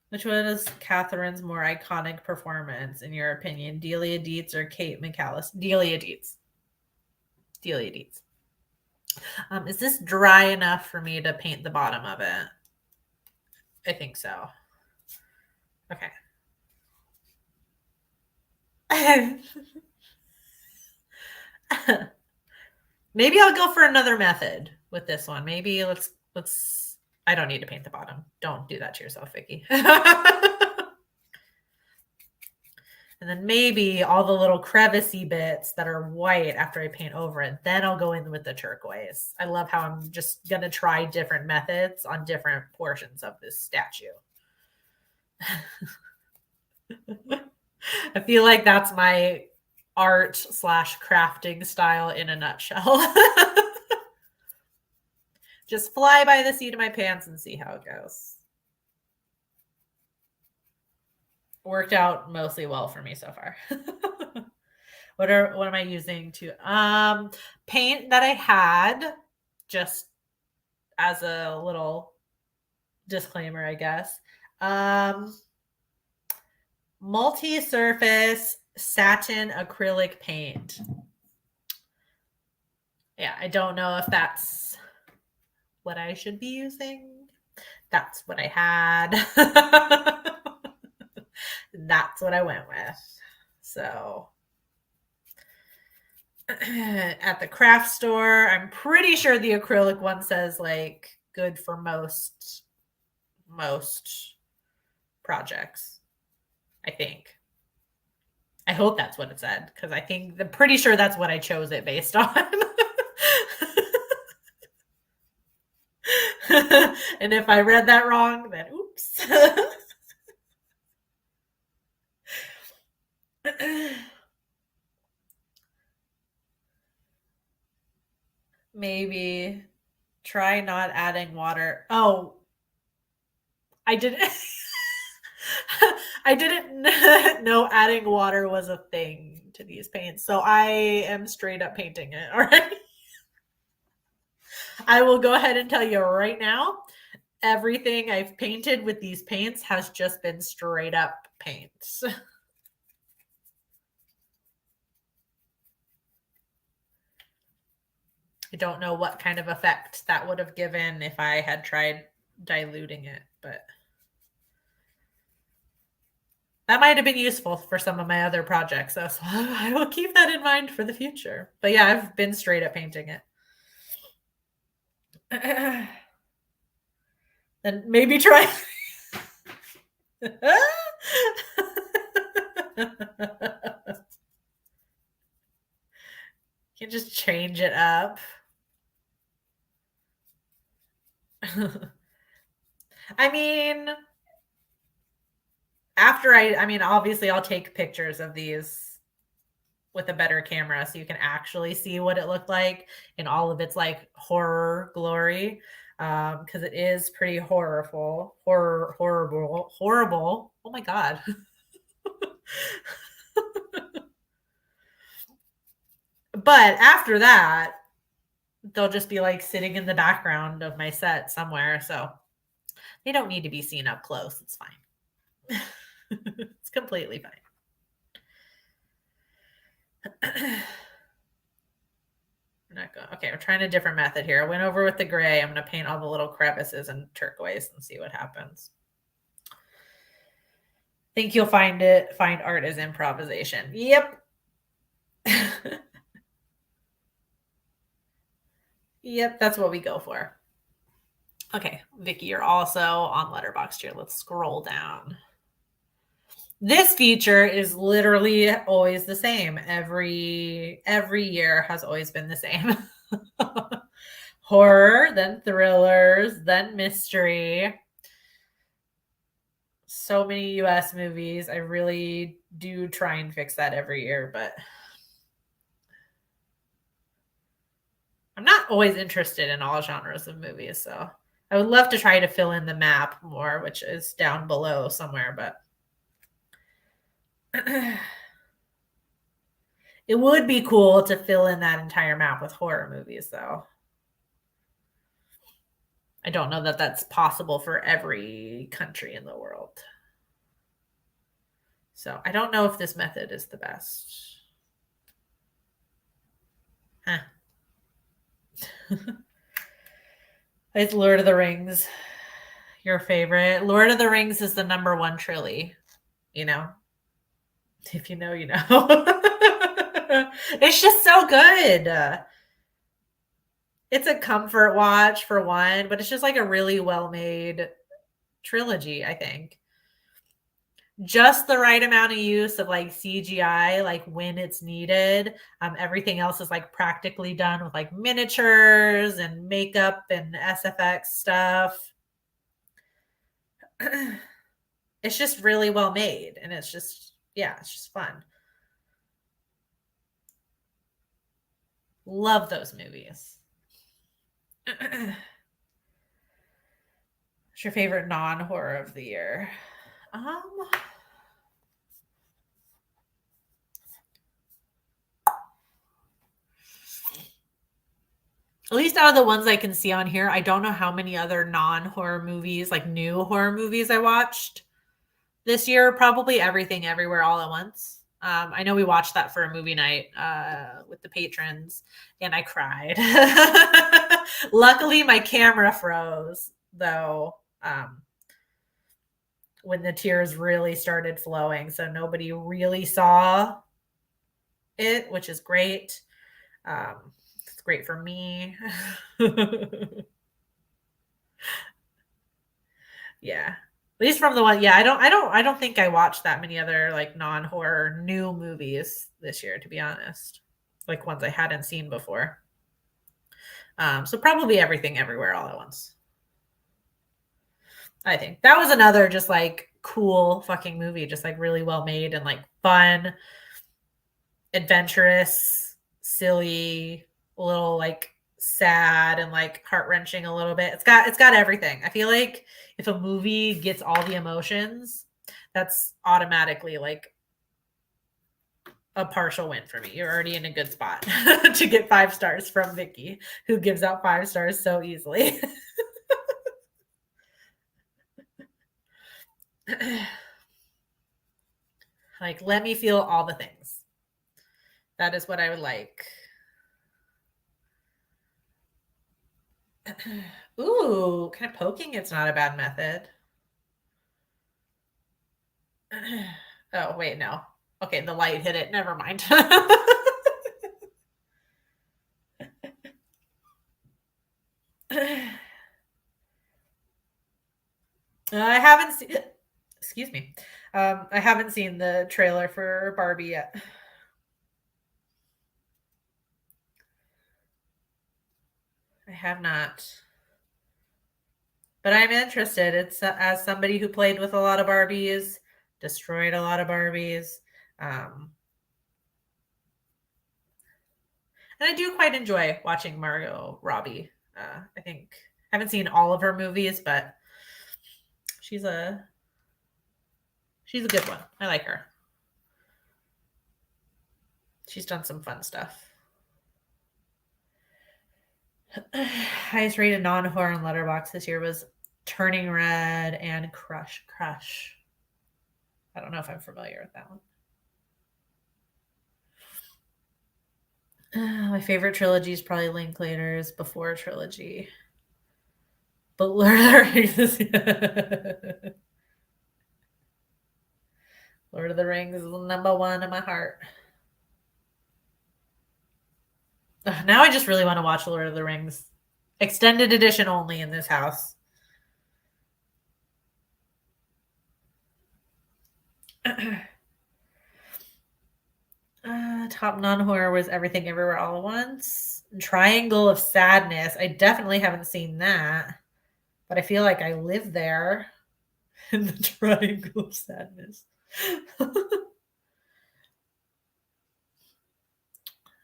Which one is Catherine's more iconic performance, in your opinion? Delia Dietz or Kate McCallis? Delia Dietz. Delia Dietz. Is this dry enough for me to paint the bottom of it? I think so. Okay. Maybe I'll go for another method with this one. Maybe let's I don't need to paint the bottom. Don't do that to yourself, Vicky. And then maybe all the little crevicey bits that are white after I paint over it, then I'll go in with the turquoise. I love how I'm just going to try different methods on different portions of this statue. I feel like that's my art/crafting style in a nutshell. Just fly by the seat of my pants and see how it goes. Worked out mostly well for me so far. What am I using to paint that I had, just as a little disclaimer, I guess. Multi-surface satin acrylic paint. Yeah, I don't know if that's what I should be using. That's what I had. That's what I went with. So at the craft store, I'm pretty sure the acrylic one says like good for most projects. I think. I hope that's what it said, because I'm pretty sure that's what I chose it based on. And if I read that wrong, then oops. Maybe Try not adding water. Oh, I didn't. I didn't know adding water was a thing to these paints, so I am straight up painting it. All right. I will go ahead and tell you right now, everything I've painted with these paints has just been straight up paints. I don't know what kind of effect that would have given if I had tried diluting it, but that might have been useful for some of my other projects. So I will keep that in mind for the future. But yeah, I've been straight up painting it. Then maybe try. You can just change it up. I mean, obviously I'll take pictures of these with a better camera so you can actually see what it looked like in all of its like horror glory. Because it is pretty horrible. Oh my god. But after that, they'll just be like sitting in the background of my set somewhere. So they don't need to be seen up close. It's fine. It's completely fine. Okay, we're trying a different method here. I went over with the gray. I'm going to paint all the little crevices in turquoise and see what happens. Think you'll find art as improvisation. Yep. Yep, that's what we go for. Okay, Vicky, you're also on Letterboxd here. Let's scroll down. This feature is literally always the same. Every year has always been the same. Horror, then thrillers, then mystery. So many US movies. I really do try and fix that every year, but I'm not always interested in all genres of movies, so I would love to try to fill in the map more, which is down below somewhere, but it would be cool to fill in that entire map with horror movies, though. I don't know that that's possible for every country in the world. So I don't know if this method is the best. Huh. It's Lord of the Rings. Your favorite. Lord of the Rings is the #1 trilogy, you know? If you know, you know. It's just so good. It's a comfort watch for one, but it's just like a really well-made trilogy, I think. Just the right amount of use of like CGI, like when it's needed. Everything else is like practically done with like miniatures and makeup and SFX stuff. It's just really well made, and it's just, yeah, it's just fun. Love those movies. What's your favorite non-horror of the year? At least out of the ones I can see on here, I don't know how many other non-horror movies, like new horror movies I watched this year. Probably Everything Everywhere All at Once. I know we watched that for a movie night with the patrons, and I cried. Luckily, my camera froze, though, when the tears really started flowing. So nobody really saw it, which is great. It's great for me. Yeah. At least from the one, yeah, I don't think I watched that many other like non-horror new movies this year, to be honest. Like ones I hadn't seen before. So probably Everything Everywhere All at Once. I think that was another just like cool fucking movie, just like really well made and like fun, adventurous, silly, a little like sad and like heart-wrenching a little bit. It's got everything. I feel like if a movie gets all the emotions, that's automatically like a partial win for me. You're already in a good spot to get 5 stars from Vicky, who gives out 5 stars so easily. Like, let me feel all the things. That is what I would like. Ooh, kind of poking. It's not a bad method. Oh, wait, no. Okay, the light hit it. Never mind. I haven't seen. Excuse me. I haven't seen the trailer for Barbie yet. I have not, but I'm interested. It's as somebody who played with a lot of Barbies, destroyed a lot of Barbies, and I do quite enjoy watching Margot Robbie. I think I haven't seen all of her movies, but she's a good one. I like her. She's done some fun stuff. Highest rated non-horror on Letterboxd this year was Turning Red and Crush. I don't know if I'm familiar with that one. My favorite trilogy is probably Linklater's Before trilogy. But Lord of the Rings Lord of the Rings is number one in my heart. Now I just really want to watch Lord of the Rings. Extended edition only in this house. Top non-horror was Everything Everywhere All at Once. Triangle of Sadness. I definitely haven't seen that, but I feel like I live there in the Triangle of Sadness.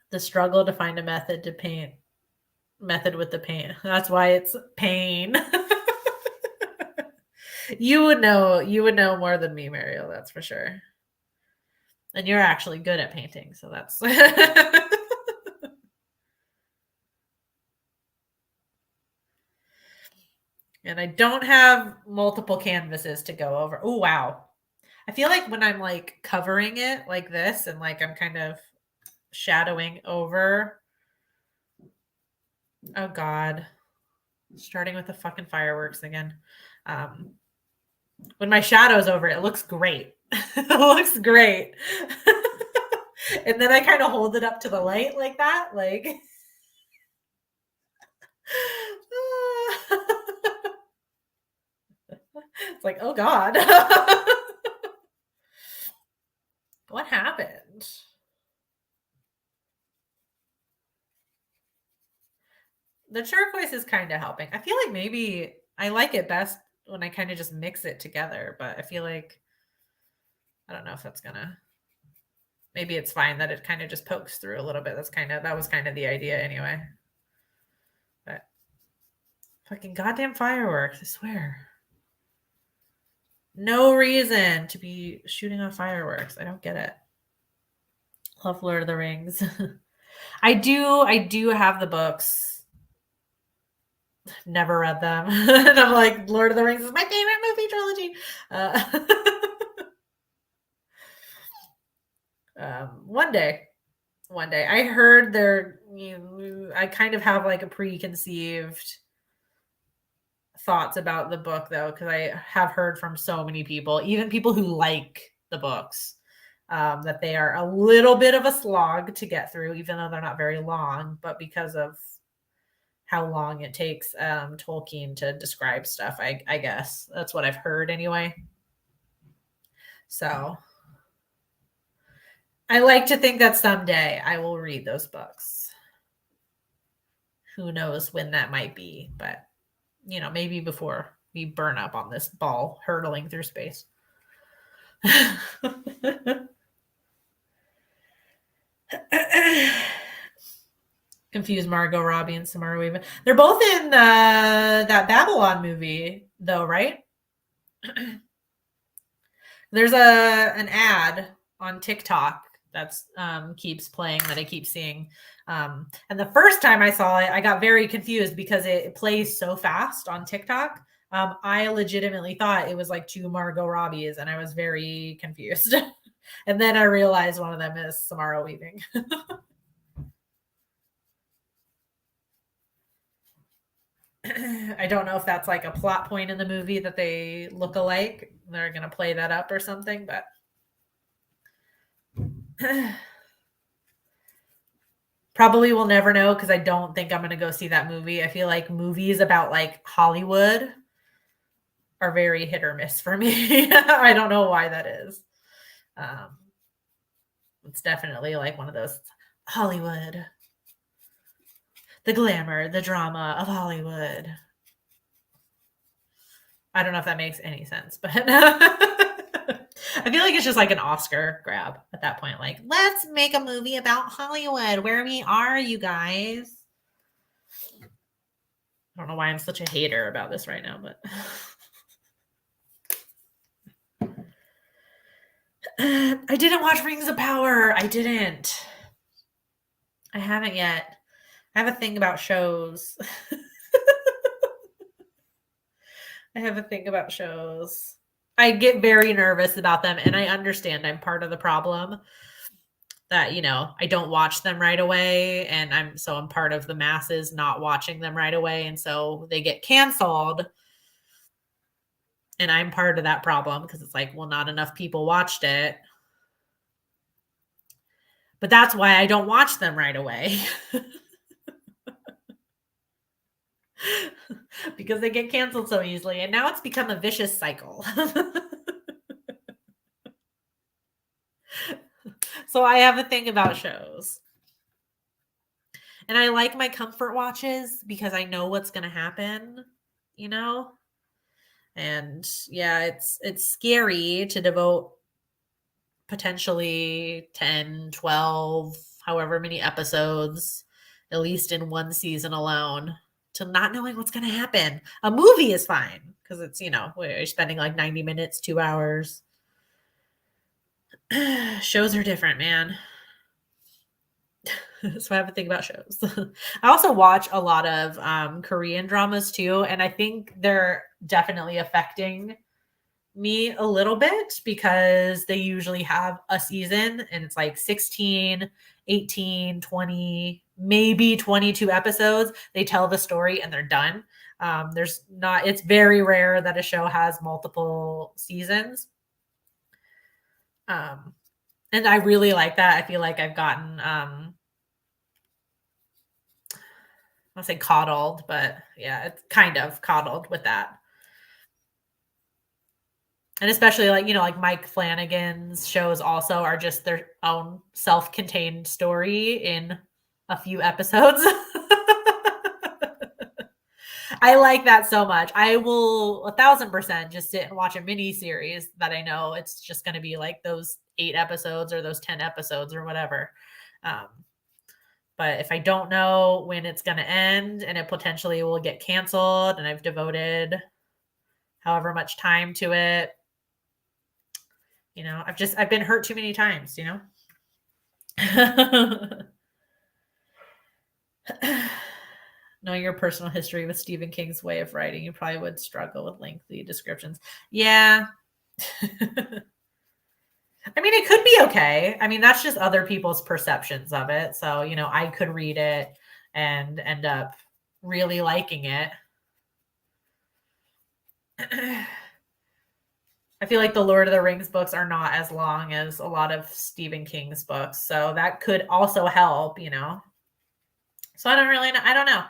The struggle to find a method with the pain. That's why it's pain. You would know more than me, Mariel, that's for sure. And you're actually good at painting, so that's and I don't have multiple canvases to go over. Oh wow. I feel like when I'm like covering it like this and like I'm kind of shadowing over. Oh God. Starting with the fucking fireworks again. When my shadow's over it looks great. It looks great. And then I kind of hold it up to the light like that. Like it's like, oh God. What happened? The turquoise is kind of helping. I feel like maybe I like it best when I kind of just mix it together, but I feel like I don't know if that's gonna. Maybe it's fine that it kind of just pokes through a little bit. That was kind of the idea anyway. But fucking goddamn fireworks, I swear. No reason to be shooting off fireworks. I don't get it. Love Lord of the Rings. I do have the books. Never read them. And I'm like, Lord of the Rings is my favorite movie trilogy. One day. I heard I kind of have like a preconceived thoughts about the book though, because I have heard from so many people, even people who like the books, that they are a little bit of a slog to get through, even though they're not very long, but because of how long it takes Tolkien to describe stuff, I guess. That's what I've heard anyway. So I like to think that someday I will read those books. Who knows when that might be, but maybe before we burn up on this ball hurtling through space. Confuse Margot Robbie and Samara Weaving. They're both in that Babylon movie, though, right? There's an ad on TikTok that's keeps playing that I keep seeing. And the first time I saw it, I got very confused because it plays so fast on TikTok. I legitimately thought it was like two Margot Robbies, and I was very confused. And then I realized one of them is Samara Weaving. I don't know if that's like a plot point in the movie that they look alike. They're going to play that up or something, but probably will never know because I don't think I'm going to go see that movie. I feel like movies about like Hollywood are very hit or miss for me. I don't know why that is. It's definitely like one of those Hollywood, the glamour, the drama of Hollywood. I don't know if that makes any sense, but I feel like it's just like an Oscar grab at that point. Like, let's make a movie about Hollywood. Where we are, you guys. I don't know why I'm such a hater about this right now, but I didn't watch Rings of Power. I didn't. I haven't yet. I have a thing about shows. I have a thing about shows. I get very nervous about them, and I understand I'm part of the problem that, I don't watch them right away, and I'm part of the masses not watching them right away, and so they get canceled. And I'm part of that problem because it's like, well, not enough people watched it. But that's why I don't watch them right away. Because they get canceled so easily. And now it's become a vicious cycle. So I have a thing about shows. And I like my comfort watches because I know what's going to happen, And yeah, it's scary to devote potentially 10, 12, however many episodes, at least in one season alone, to not knowing what's going to happen. A movie is fine because it's, we're spending like 90 minutes, 2 hours. Shows are different, man. So I have to think about shows. I also watch a lot of Korean dramas too, and I think they're definitely affecting me a little bit because they usually have a season and it's like 16, 18, 20, maybe 22 episodes. They tell the story and they're done. It's very rare that a show has multiple seasons. And I really like that. I feel like I've gotten, I'll say coddled, but yeah, it's kind of coddled with that. And especially like Mike Flanagan's shows also are just their own self-contained story in a few episodes. I like that so much. I will 1,000% just sit and watch a mini series that I know it's just going to be like those 8 episodes or those 10 episodes or whatever. But if I don't know when it's going to end and it potentially will get canceled and I've devoted however much time to it, I've been hurt too many times, Knowing your personal history with Stephen King's way of writing, you probably would struggle with lengthy descriptions. Yeah. I mean, it could be okay. I mean, that's just other people's perceptions of it. So, I could read it and end up really liking it. I feel like the Lord of the Rings books are not as long as a lot of Stephen King's books. So that could also help, So I don't know.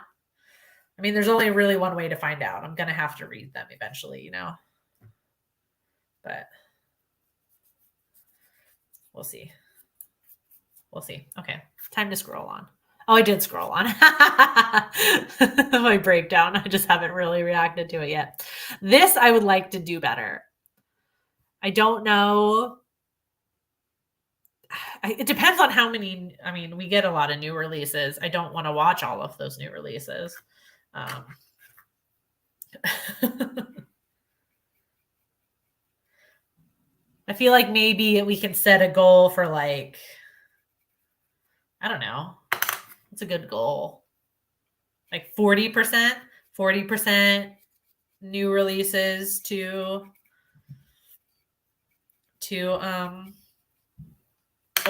I mean, there's only really one way to find out. I'm going to have to read them eventually, But we'll see. Okay. Time to scroll on. Oh, I did scroll on. My breakdown. I just haven't really reacted to it yet. This I would like to do better. I don't know. it depends on how many. I mean, we get a lot of new releases. I don't want to watch all of those new releases. I feel like maybe we can set a goal for like, I don't know. It's a good goal. Like 40% new releases to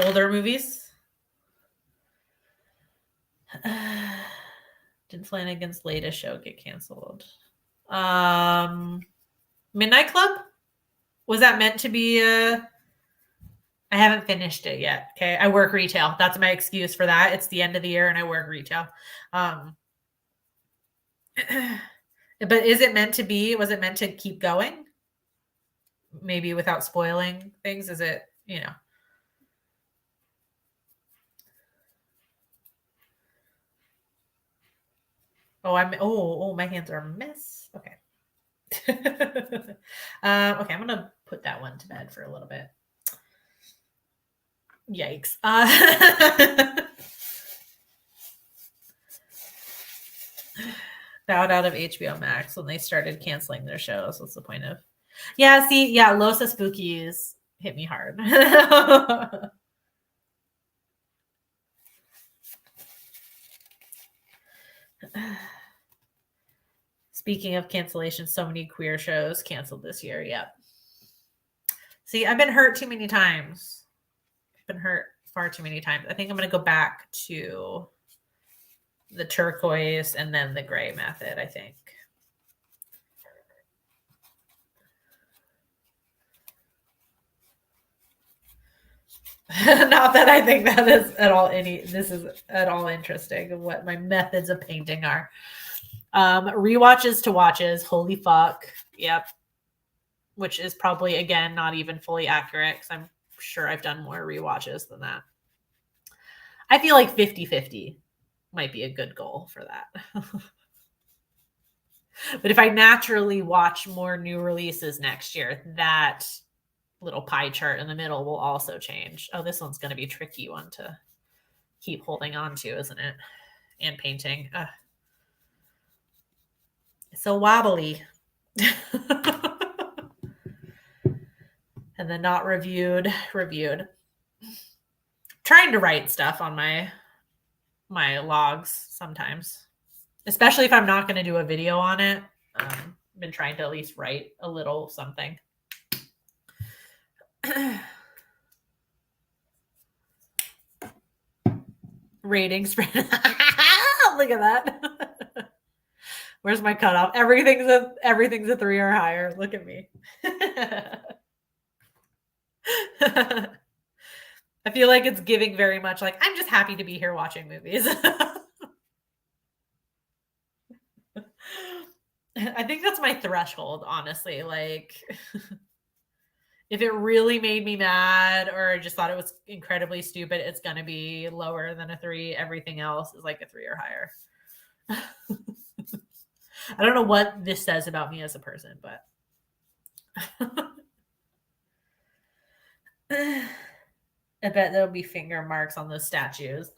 older movies. Did Flanagan's latest show get canceled? Midnight Club? Was that meant to be I haven't finished it yet. Okay. I work retail. That's my excuse for that. It's the end of the year and I work retail. But is it meant to be? Was it meant to keep going? Maybe without spoiling things? Is it, Oh, my hands are a mess. Okay. Okay, I'm gonna put that one to bed for a little bit. Yikes. Bowed out of HBO Max when they started canceling their shows. What's the point of? Yeah, see, Los Spookies hit me hard. Speaking of cancellation, so many queer shows canceled this year. Yep. See, I've been hurt too many times. I've been hurt far too many times. I think I'm going to go back to the turquoise and then the gray method, I think. Not that I think that is at all this is at all interesting of what my methods of painting are. Rewatches to watches. Holy fuck. Yep. Which is probably, again, not even fully accurate because I'm sure I've done more rewatches than that. I feel like 50-50 might be a good goal for that. But if I naturally watch more new releases next year, that little pie chart in the middle will also change. Oh, this one's going to be a tricky one to keep holding on to, isn't it? And painting. It's so wobbly. And then not reviewed. Trying to write stuff on my logs sometimes, especially if I'm not going to do a video on it. I've been trying to at least write a little something. Ratings. Look at that. Where's my cutoff? Everything's a 3 or higher. Look at me. I feel like it's giving very much like, I'm just happy to be here watching movies. I think that's my threshold, honestly. Like, if it really made me mad or I just thought it was incredibly stupid, it's going to be lower than a 3. Everything else is like a 3 or higher. I don't know what this says about me as a person, but I bet there'll be finger marks on those statues.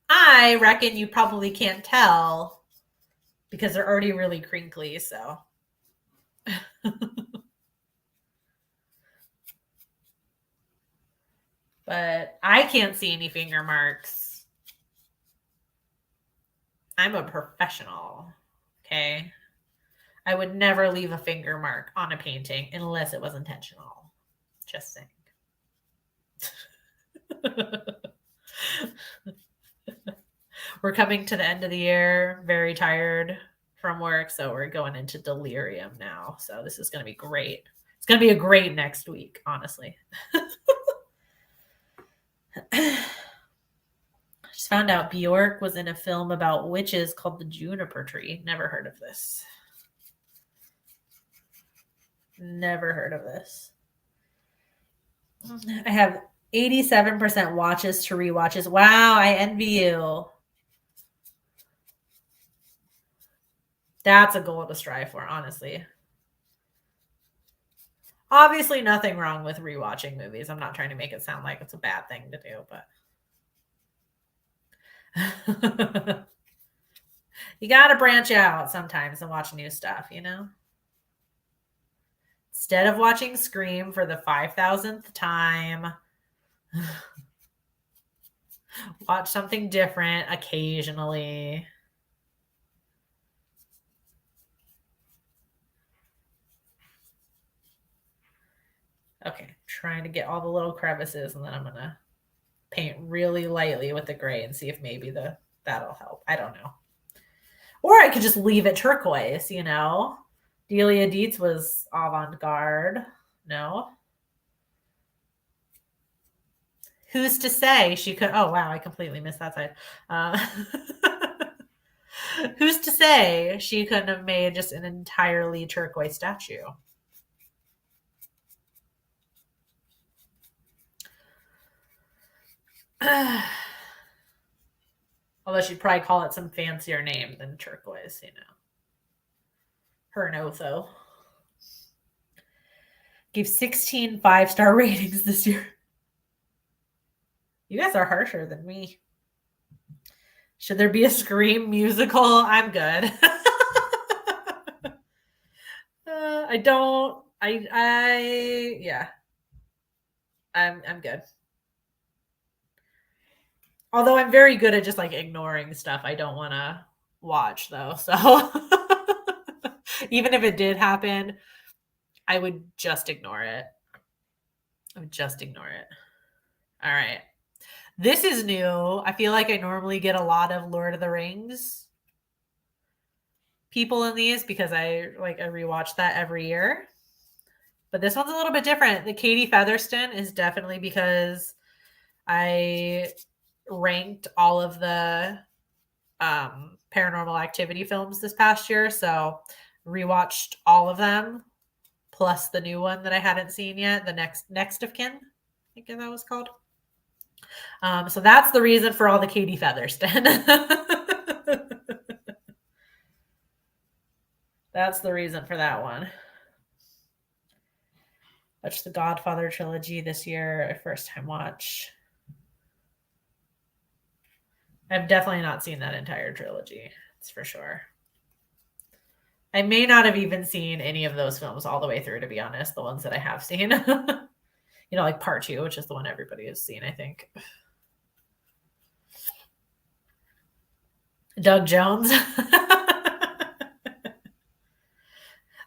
I reckon you probably can't tell because they're already really crinkly, so. But I can't see any finger marks. I'm a professional, okay? I would never leave a finger mark on a painting unless it was intentional. Just saying. We're coming to the end of the year, very tired from work, so we're going into delirium now. So this is going to be great. It's going to be a great next week, honestly. I just found out Bjork was in a film about witches called The Juniper Tree. Never heard of this. Never heard of this. I have 87% watches to rewatches. Wow, I envy you. That's a goal to strive for, honestly. Obviously, nothing wrong with rewatching movies. I'm not trying to make it sound like it's a bad thing to do, but you got to branch out sometimes and watch new stuff, you know? Instead of watching Scream for the 5,000th time, watch something different occasionally. Okay, trying to get all the little crevices, and then I'm gonna paint really lightly with the gray and see if maybe that'll help. I don't know. Or I could just leave it turquoise, you know? Delia Dietz was avant-garde. No? Who's to say she could? Oh, wow, I completely missed that side. Who's to say she couldn't have made just an entirely turquoise statue? Although she'd probably call it some fancier name than turquoise, you know. Her and Otho. Gave 16 5-star ratings this year. You guys are harsher than me. Should there be a Scream musical? I'm good. I don't. Yeah. I'm good. Although I'm very good at just like ignoring stuff I don't want to watch, though. So even if it did happen, I would just ignore it. I would just ignore it. All right. This is new. I feel like I normally get a lot of Lord of the Rings people in these because I rewatch that every year. But this one's a little bit different. The Katie Featherston is definitely because I ranked all of the Paranormal Activity films this past year. So rewatched all of them, plus the new one that I hadn't seen yet, the Next of Kin, I think that was called. So that's the reason for all the Katie Featherston. That's the reason for that one. Watched the Godfather trilogy this year, a first time watch. I've definitely not seen that entire trilogy. That's for sure. I may not have even seen any of those films all the way through, to be honest, the ones that I have seen. Like Part 2, which is the one everybody has seen, I think. Doug Jones.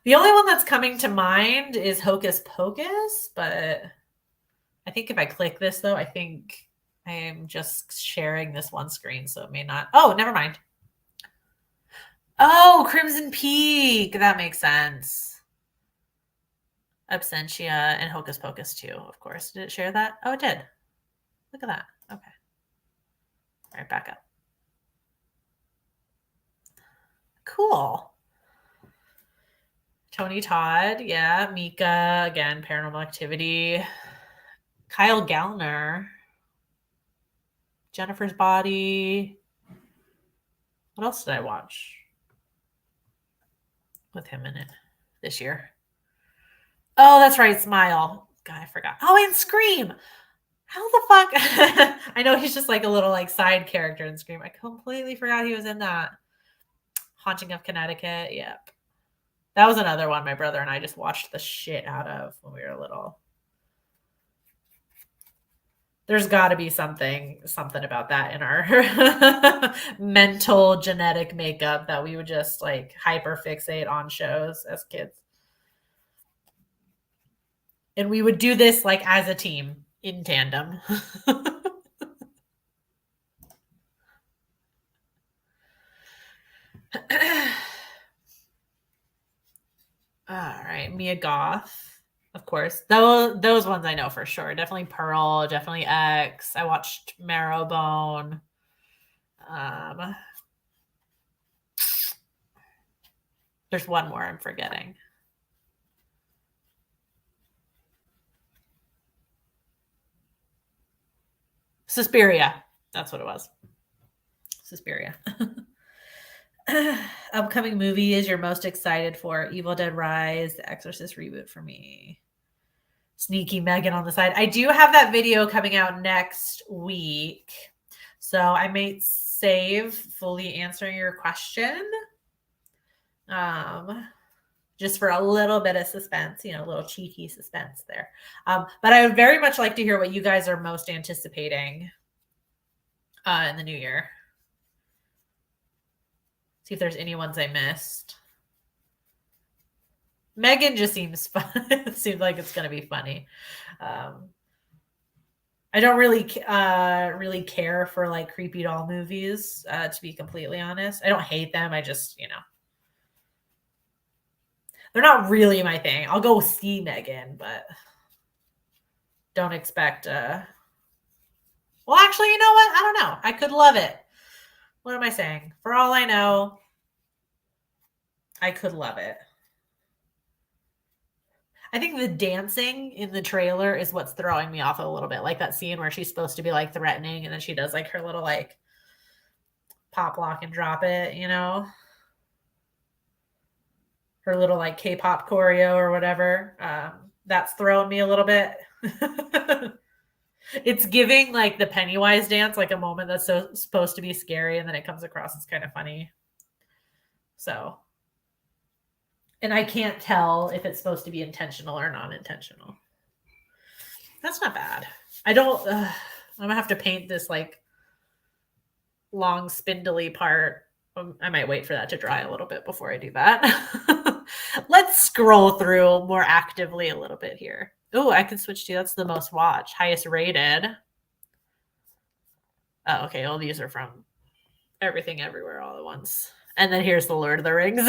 The only one that's coming to mind is Hocus Pocus, but I think if I click this, though, I think I am just sharing this one screen, so it may not. Oh, never mind. Oh, Crimson Peak. That makes sense. Absentia and Hocus Pocus too, of course. Did it share that? Oh, it did. Look at that. Okay. All right, back up. Cool. Tony Todd, yeah. Mika, again, Paranormal Activity. Kyle Gallner. Jennifer's Body. What else did I watch with him in it this year? Oh, that's right, Smile. God, I forgot. Oh, and Scream. How the fuck? I know he's just like a little like side character in Scream. I completely forgot he was in that. Haunting of Connecticut. Yep. That was another one my brother and I just watched the shit out of when we were little. There's got to be something about that in our mental genetic makeup that we would just like hyper fixate on shows as kids. And we would do this like as a team in tandem. All right, Mia Goth, of course. Those ones I know for sure. Definitely Pearl, definitely X. I watched Marrowbone. There's one more I'm forgetting. Suspiria. That's what it was. Suspiria. Upcoming movie is you're most excited for? Evil Dead Rise, The Exorcist reboot for me. Sneaky Megan on the side. I do have that video coming out next week. So I may save fully answering your question. Just for a little bit of suspense, a little cheeky suspense there. But I would very much like to hear what you guys are most anticipating in the new year. See if there's any ones I missed. Megan just seems fun. It seems like it's going to be funny. I don't really care for like creepy doll movies, to be completely honest. I don't hate them. I just, they're not really my thing. I'll go see Megan, but don't expect well, actually, you know what? I don't know. I could love it. What am I saying? For all I know, I could love it. I think the dancing in the trailer is what's throwing me off a little bit. Like that scene where she's supposed to be like threatening and then she does like her little like pop lock and drop it, her little like K-pop choreo or whatever. That's throwing me a little bit. It's giving like the Pennywise dance, like a moment that's so supposed to be scary and then it comes across as kind of funny. So, and I can't tell if it's supposed to be intentional or non-intentional. That's not bad. I'm gonna have to paint this like long spindly part. I might wait for that to dry a little bit before I do that. Let's scroll through more actively a little bit here. Oh, I can switch to, that's the most watched, highest rated. Oh, okay. All these are from Everything Everywhere All at Once. And then here's the Lord of the Rings.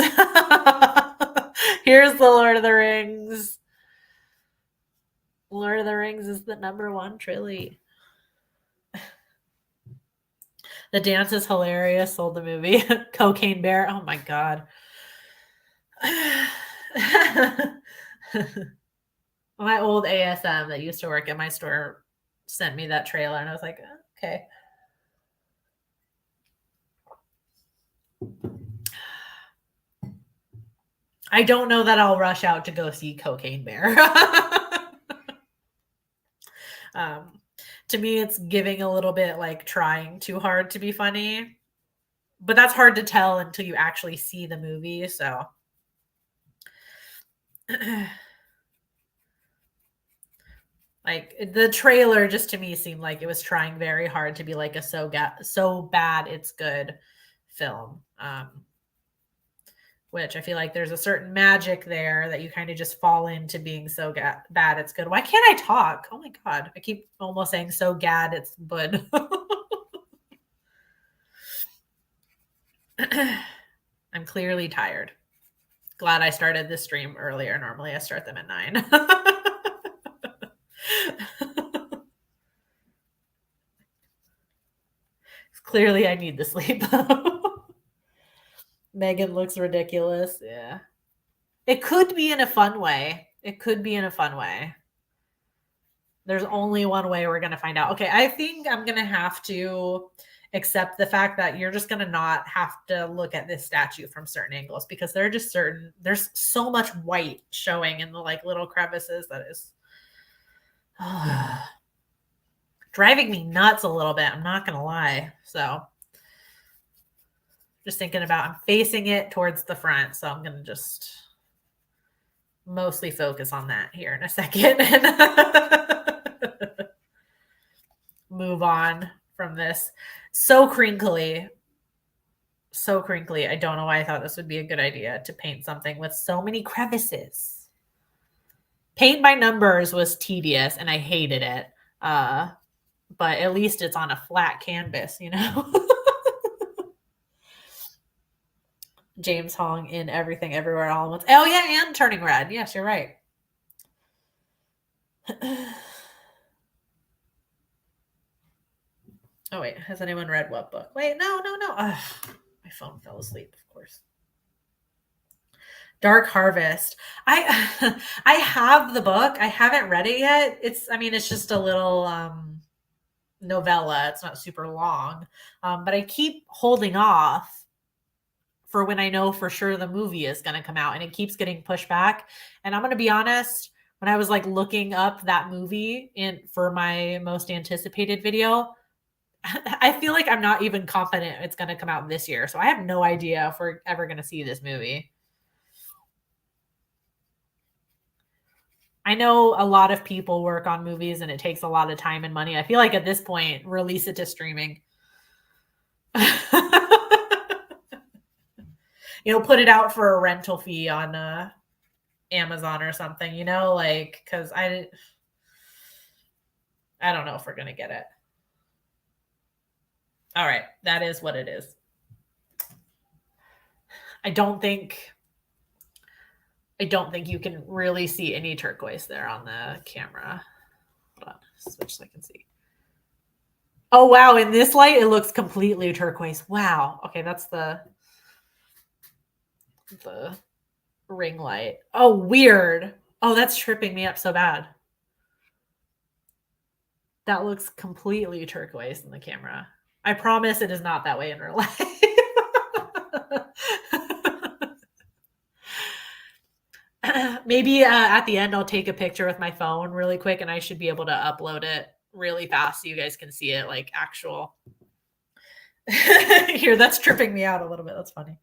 Here's the Lord of the Rings. Lord of the Rings is the #1 trilogy. The dance is hilarious. Sold the movie. Cocaine Bear. Oh my God. My old ASM that used to work at my store sent me that trailer and I was like, okay. I don't know that I'll rush out to go see Cocaine Bear. To me, it's giving a little bit like trying too hard to be funny, but that's hard to tell until you actually see the movie. So like the trailer just to me seemed like it was trying very hard to be like a so bad it's good film. Which I feel like there's a certain magic there that you kind of just fall into being so bad it's good. Why can't I talk? Oh my God. I keep almost saying so gad it's good. I'm clearly tired. Glad I started this stream earlier. Normally I start them at 9. Clearly I need the sleep. Megan looks ridiculous. Yeah. It could be in a fun way. There's only one way we're going to find out. Okay, I think I'm going to have to accept the fact that you're just going to not have to look at this statue from certain angles because there's so much white showing in the like little crevices that is driving me nuts a little bit. I'm not going to lie. So just thinking about, I'm facing it towards the front. So I'm going to just mostly focus on that here in a second and move on from this. So crinkly. I don't know why I thought this would be a good idea to paint something with so many crevices. Paint by numbers was tedious and I hated it. But at least it's on a flat canvas, James Hong in Everything Everywhere All at Once. Oh yeah, and Turning Red. Yes, you're right. Oh wait, has anyone read what book? Wait, no. Ugh, my phone fell asleep, of course. Dark Harvest. I have the book. I haven't read it yet. It's just a little novella. It's not super long. But I keep holding off for when I know for sure the movie is going to come out and it keeps getting pushed back. And I'm going to be honest, when I was like looking up that movie for my most anticipated video, I feel like I'm not even confident it's going to come out this year. So I have no idea if we're ever going to see this movie. I know a lot of people work on movies and it takes a lot of time and money. I feel like at this point, release it to streaming. Put it out for a rental fee on Amazon or something, like, because I don't know if we're going to get it. All right, that is what it is. I don't think you can really see any turquoise there on the camera. Hold on, switch so I can see. Oh, wow. In this light, it looks completely turquoise. Wow. Okay, that's the ring light. Oh, weird. Oh, that's tripping me up so bad. That looks completely turquoise in the camera. I promise it is not that way in real life. Maybe at the end, I'll take a picture with my phone really quick and I should be able to upload it really fast so you guys can see it like actual. Here, that's tripping me out a little bit. That's funny.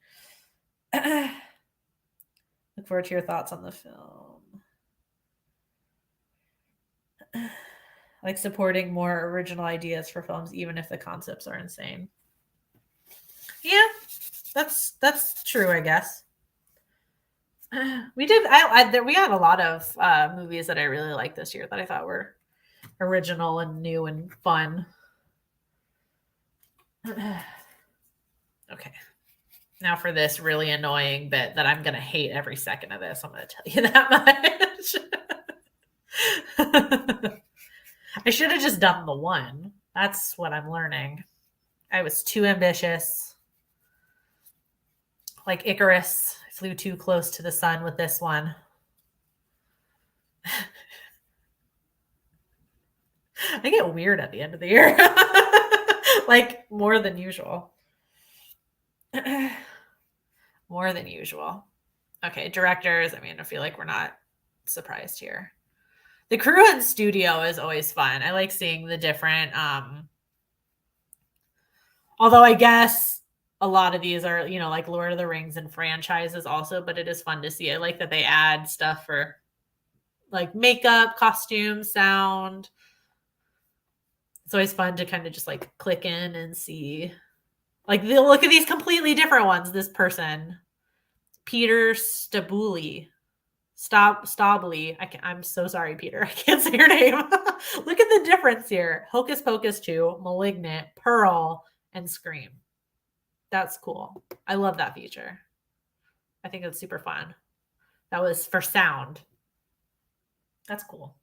Look forward to your thoughts on the film. Like supporting more original ideas for films, even if the concepts are insane. Yeah, that's true, I guess. We did. We had a lot of movies that I really liked this year that I thought were original and new and fun. Okay. Now for this really annoying bit that I'm going to hate every second of this. I'm going to tell you that much. I should have just done the one. That's what I'm learning. I was too ambitious. Like Icarus, I flew too close to the sun with this one. I get weird at the end of the year. Like more than usual. More than usual. Okay, directors. I mean, I feel like we're not surprised here. The crew and studio is always fun. I like seeing the different although I guess a lot of these are, like Lord of the Rings and franchises also, but it is fun to see. I like that they add stuff for like makeup, costume, sound. It's always fun to kind of just like click in and see. Like, look at these completely different ones. This person, Peter Stabuli. Stably. I'm so sorry, Peter. I can't say your name. Look at the difference here. Hocus Pocus 2, Malignant, Pearl, and Scream. That's cool. I love that feature. I think it's super fun. That was for sound. That's cool.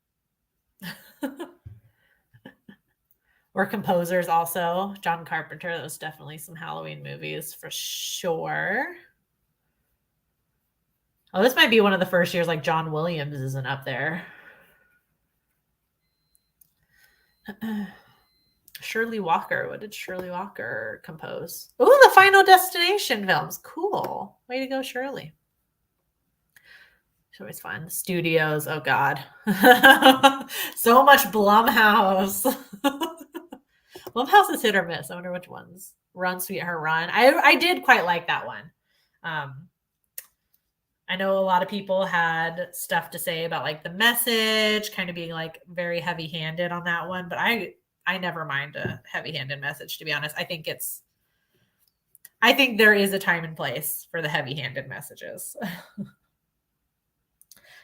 We're composers also. John Carpenter. That was definitely some Halloween movies for sure. Oh, this might be one of the first years like John Williams isn't up there. Shirley Walker. What did Shirley Walker compose? Oh, the Final Destination films. Cool. Way to go, Shirley. It's always fun. Studios. Oh, God. So much Blumhouse. Blumhouse is hit or miss. I wonder which ones. Run, Sweetheart, Run. I did quite like that one. I know a lot of people had stuff to say about like the message kind of being like very heavy-handed on that one, but I never mind a heavy-handed message, to be honest. I think there is a time and place for the heavy-handed messages.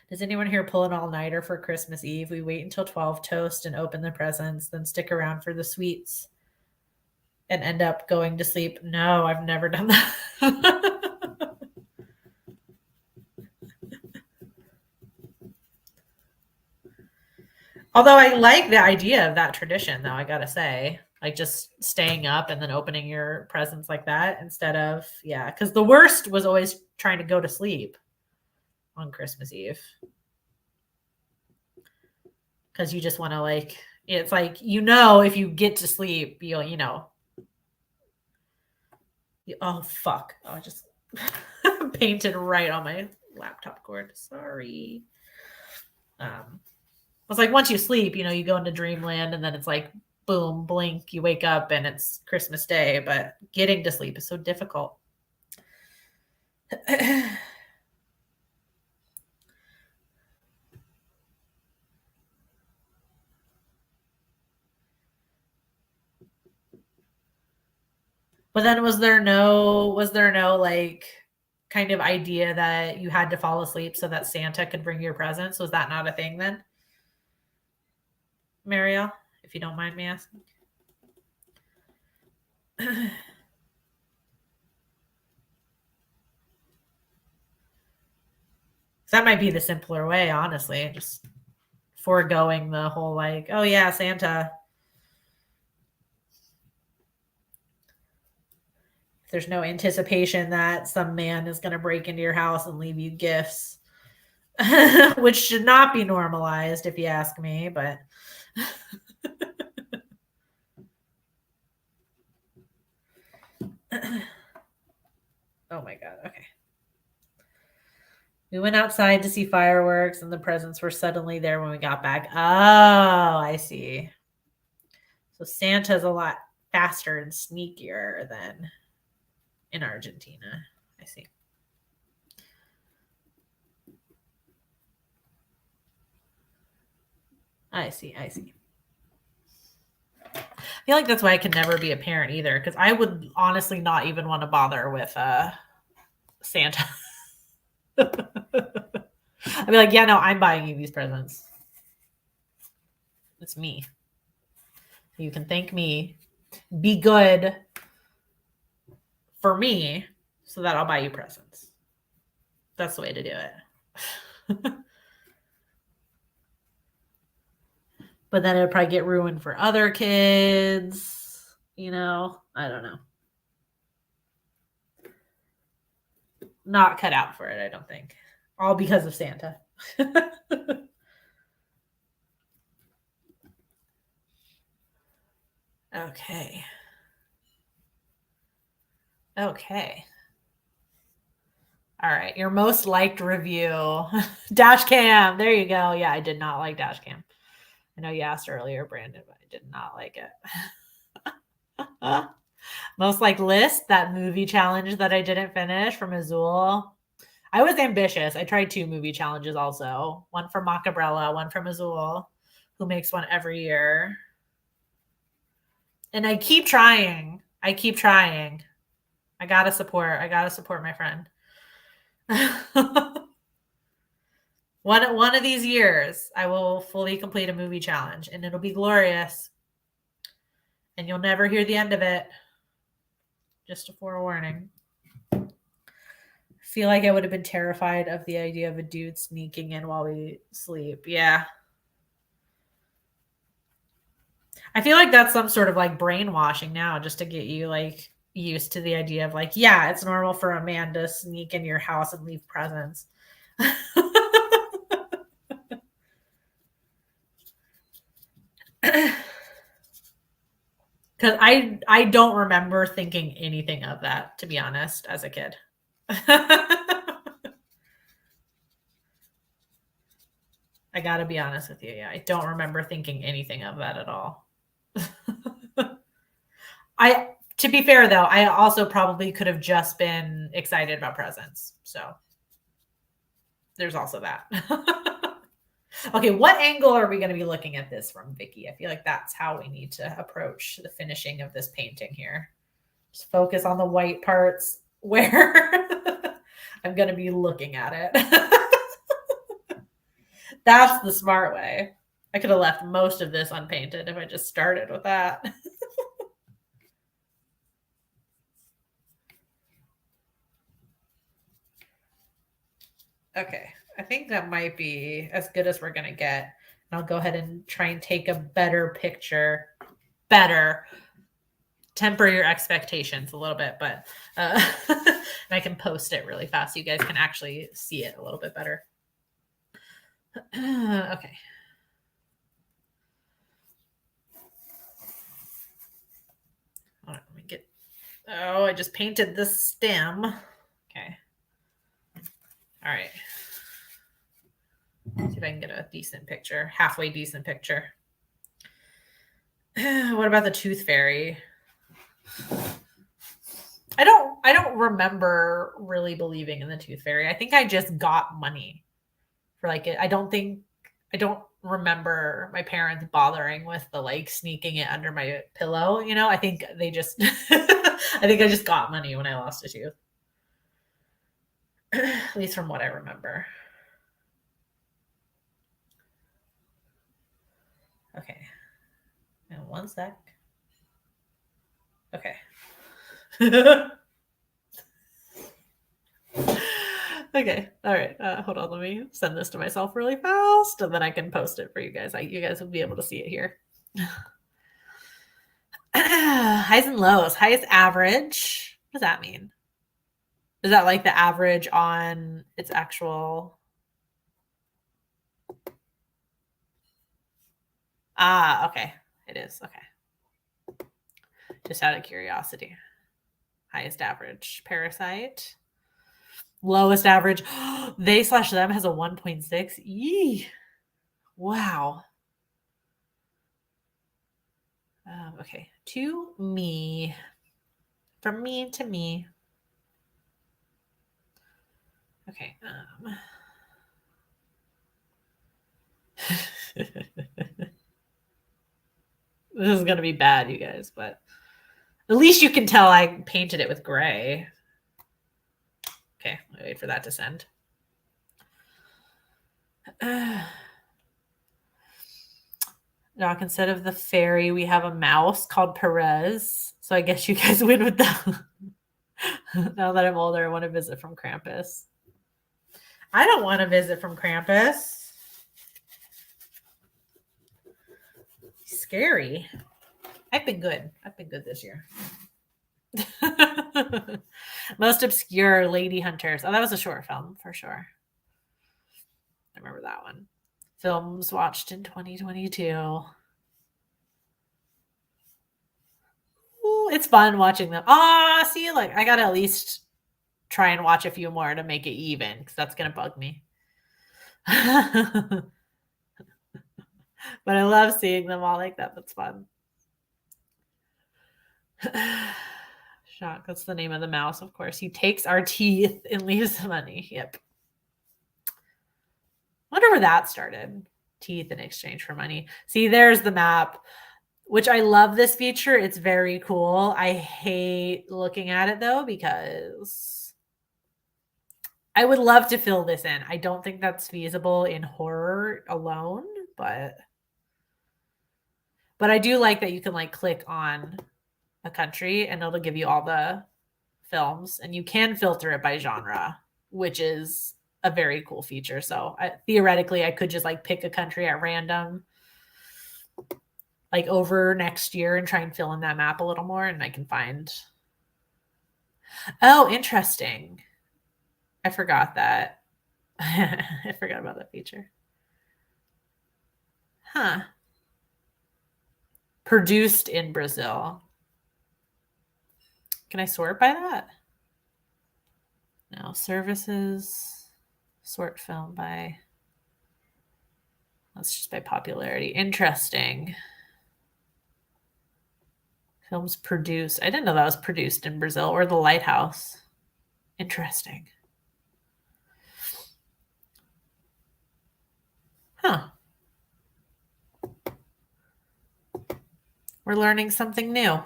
Does anyone here pull an all-nighter for Christmas Eve? We wait until 12, toast and open the presents, then stick around for the sweets and end up going to sleep. No, I've never done that. Although I like the idea of that tradition, though, I gotta say, like just staying up and then opening your presents like that instead of, because the worst was always trying to go to sleep on Christmas Eve. Because you just want to like, it's like, if you get to sleep, oh, fuck. Oh, I just painted right on my laptop cord. Sorry. It's like once you sleep, you go into dreamland and then it's like, boom, blink, you wake up and it's Christmas Day, but getting to sleep is so difficult. But then was there no like kind of idea that you had to fall asleep so that Santa could bring your presents? Was that not a thing then? Marielle, if you don't mind me asking. That might be the simpler way, honestly. Just foregoing the whole like, oh yeah, Santa. There's no anticipation that some man is going to break into your house and leave you gifts, which should not be normalized if you ask me, but oh my God. Okay. We went outside to see fireworks and the presents were suddenly there when we got back. Oh, I see. So Santa's a lot faster and sneakier than in Argentina. I see. I see. I feel like that's why I can never be a parent either, because I would honestly not even want to bother with Santa. I'd be like, yeah, no, I'm buying you these presents. It's me. You can thank me. Be good for me so that I'll buy you presents. That's the way to do it. But then it would probably get ruined for other kids. I don't know. Not cut out for it, I don't think. All because of Santa. Okay. All right. Your most liked review. Dash cam. There you go. Yeah, I did not like dash cam. I know you asked earlier, Brandon, but I did not like it. Most liked list, that movie challenge that I didn't finish from Azul. I was ambitious. I tried 2 movie challenges also. One from Macabrella, one from Azul, who makes one every year. And I keep trying. I gotta support my friend. One of these years, I will fully complete a movie challenge, and it'll be glorious. And you'll never hear the end of it. Just a forewarning. I feel like I would have been terrified of the idea of a dude sneaking in while we sleep. Yeah. I feel like that's some sort of like brainwashing now, just to get you like used to the idea of like, yeah, it's normal for a man to sneak in your house and leave presents. Because I don't remember thinking anything of that, to be honest, as a kid. I gotta be honest with you. Yeah, I don't remember thinking anything of that at all. To be fair though, I also probably could have just been excited about presents. So there's also that. Okay, what angle are we going to be looking at this from, Vicky? I feel like that's how we need to approach the finishing of this painting here. Just focus on the white parts where I'm going to be looking at it. That's the smart way. I could have left most of this unpainted if I just started with that. Okay, I think that might be as good as we're going to get. And I'll go ahead and try and take a better picture. Better. Temper your expectations a little bit, but and I can post it really fast so you guys can actually see it a little bit better. Okay. Hold on, let me get. Oh, I just painted the stem. Okay. All right. See if I can get a decent picture, halfway decent picture. What about the Tooth Fairy? I don't remember really believing in the Tooth Fairy. I think I just got money for like it. I don't remember my parents bothering with the like sneaking it under my pillow. You know, I think they just I think I just got money when I lost a tooth. At least from what I remember. Okay. And one sec. Okay. Okay. All right. Hold on. Let me send this to myself really fast, and then I can post it for you guys. You guys will be able to see it here. Highs and lows. Highest average. What does that mean? Is that like the average on its actual? Ah, okay. It is. Okay. Just out of curiosity. Highest average. Parasite. Lowest average. They/them has a 1.6. Yee. Wow. Okay. To me. From me to me. Okay. This is going to be bad, you guys, but at least you can tell I painted it with gray. Okay, I'll wait for that to send. Doc, instead of the fairy, we have a mouse called Perez. So I guess you guys win with that. Now that I'm older, I want to visit from Krampus. I don't want to visit from Krampus. Scary. I've been good. I've been good this year. Most obscure Lady Hunters. Oh, that was a short film for sure. I remember that one. Films watched in 2022. Ooh, it's fun watching them. Ah, see, like I gotta at least try and watch a few more to make it even, because that's gonna bug me. But I love seeing them all like that. That's fun. Shock. That's the name of the mouse, of course. He takes our teeth and leaves the money. Yep. Wonder where that started. Teeth in exchange for money. See, there's the map, which I love this feature. It's very cool. I hate looking at it though, because I would love to fill this in. I don't think that's feasible in horror alone, but I do like that you can like click on a country and it'll give you all the films, and you can filter it by genre, which is a very cool feature. So theoretically, I could just like pick a country at random, like over next year, and try and fill in that map a little more, and I can find. Oh, interesting. I forgot that. I forgot about that feature. Huh. Produced in Brazil. Can I sort by that? No. Services. Sort film by. That's just by popularity. Interesting. Films produced. I didn't know that was produced in Brazil, or The Lighthouse. Interesting. Huh. We're learning something new.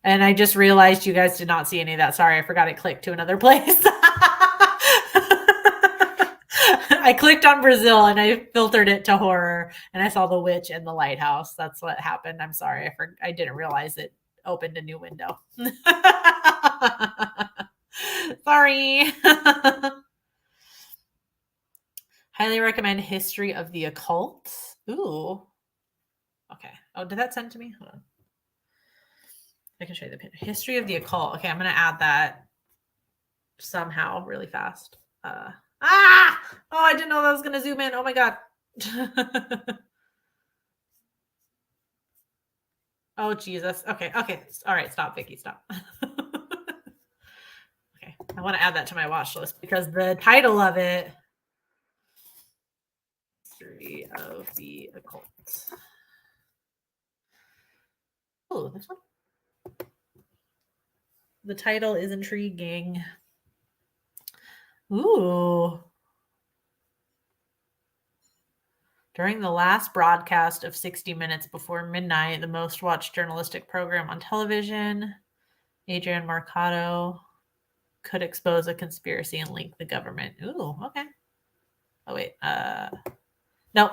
And I just realized you guys did not see any of that. Sorry, I forgot I clicked to another place. I clicked on Brazil and I filtered it to horror, and I saw The Witch and The Lighthouse. That's what happened. I'm sorry. I didn't realize it opened a new window. Sorry. Highly recommend History of the Occult. Ooh. Okay. Oh, did that send to me? Hold on. I can show you the picture. History of the Occult. Okay, I'm going to add that somehow really fast. Oh, I didn't know that was going to zoom in. Oh my God. Oh, Jesus. Okay. All right. Stop, Vicky. Stop. Okay. I want to add that to my watch list because the title of it, History of the Occult. Oh, this one. The title is intriguing. Ooh. During the last broadcast of 60 Minutes Before Midnight, the most watched journalistic program on television, Adrian Marcato could expose a conspiracy and link the government. Ooh, okay. Oh, wait. Nope.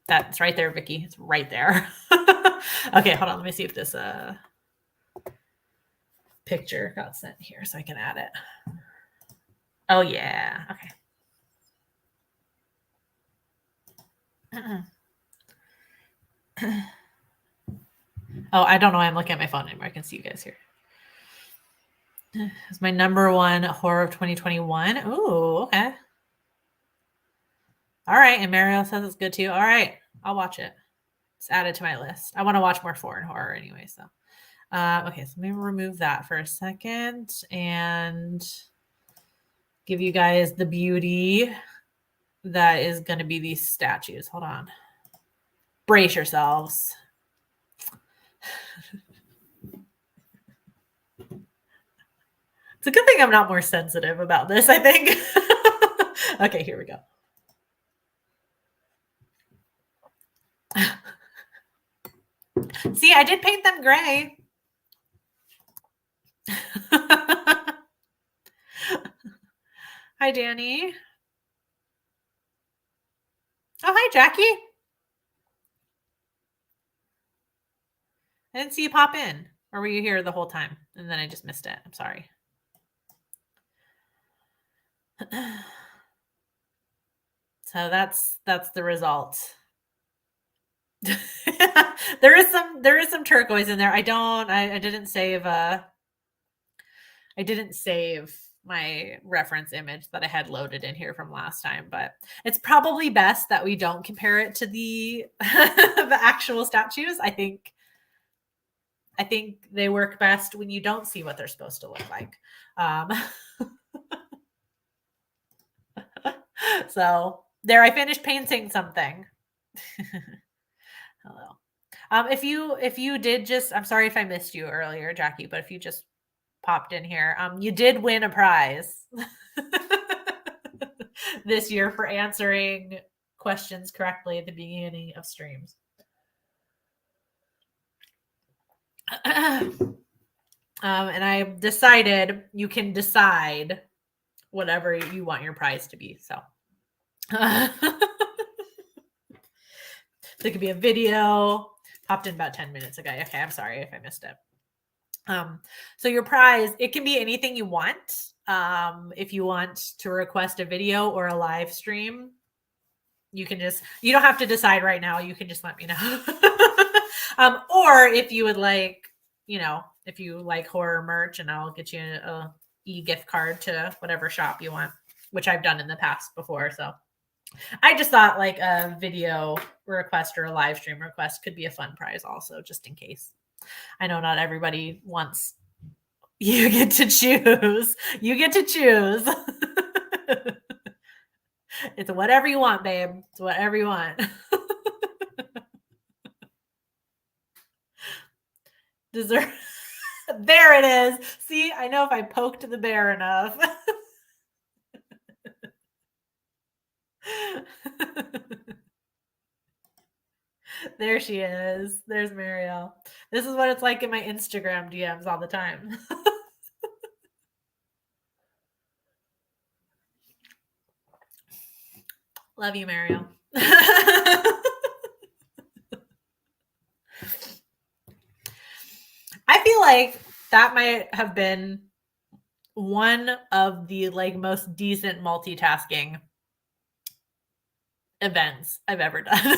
That's right there, Vicky. It's right there. Okay, hold on. Let me see if this picture got sent here so I can add it. Oh, yeah. Okay. Oh, I don't know why I'm looking at my phone anymore. I can see you guys here. It's my number one horror of 2021. Ooh, okay. All right. And Mariel says it's good too. All right. I'll watch it. It's added to my list. I want to watch more foreign horror anyway. So, okay. So let me remove that for a second and give you guys the beauty that is going to be these statues. Hold on. Brace yourselves. It's a good thing I'm not more sensitive about this, I think. Okay, here we go. See, I did paint them gray. Hi, Danny. Oh, hi, Jackie. I didn't see you pop in. Or were you here the whole time? And then I just missed it. I'm sorry. So that's the result. There is some turquoise in there. I didn't save my reference image that I had loaded in here from last time, but it's probably best that we don't compare it to the the actual statues. I think they work best when you don't see what they're supposed to look like. So there, I finished painting something. Hello. If you did just, I'm sorry if I missed you earlier, Jackie, but if you just popped in here, you did win a prize this year for answering questions correctly at the beginning of streams. And I decided you can decide whatever you want your prize to be. So it could be a video. Popped in about 10 minutes ago. Okay, I'm sorry if I missed it. So your prize, it can be anything you want. If you want to request a video or a live stream, you don't have to decide right now. You can just let me know. Or if you would like, if you like horror merch, and I'll get you a e-gift card to whatever shop you want, which I've done in the past before. So I just thought like a video request or a live stream request could be a fun prize also, just in case. I know not everybody wants. You get to choose. You get to choose. It's whatever you want, babe. It's whatever you want. Dessert. There it is. See, I know if I poked the bear enough. There she is. There's Mariel. This is what it's like in my Instagram DMs all the time. Love you, Mariel. I feel like that might have been one of the like most decent multitasking events I've ever done.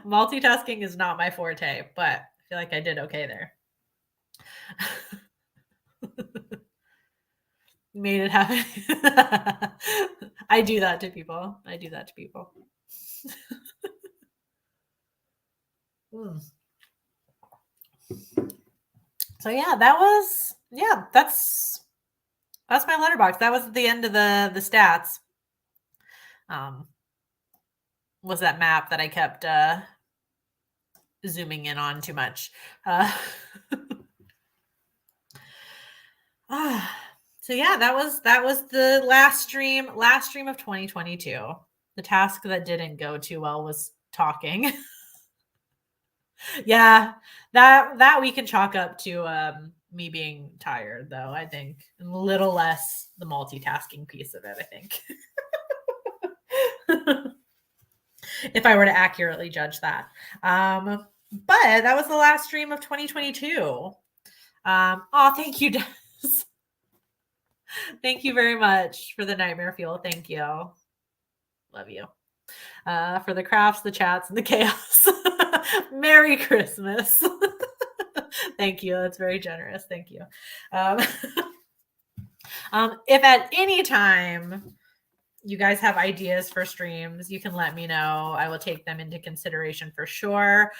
Multitasking is not my forte, but I feel like I did okay there. Made it happen. I do that to people. So yeah, that's my letterbox. That was the end of the stats. Was that map that I kept zooming in on too much. So yeah, that was the last stream of 2022. The task that didn't go too well was talking. Yeah, that we can chalk up to me being tired, though, I think. And a little less the multitasking piece of it, I think. If I were to accurately judge that. But that was the last stream of 2022. Oh, thank you, Des. Thank you very much for the nightmare fuel. Thank you. Love you. For the crafts, the chats, and the chaos. Merry Christmas. Thank you. That's very generous. Thank you. If at any time you guys have ideas for streams, you can let me know. I will take them into consideration for sure.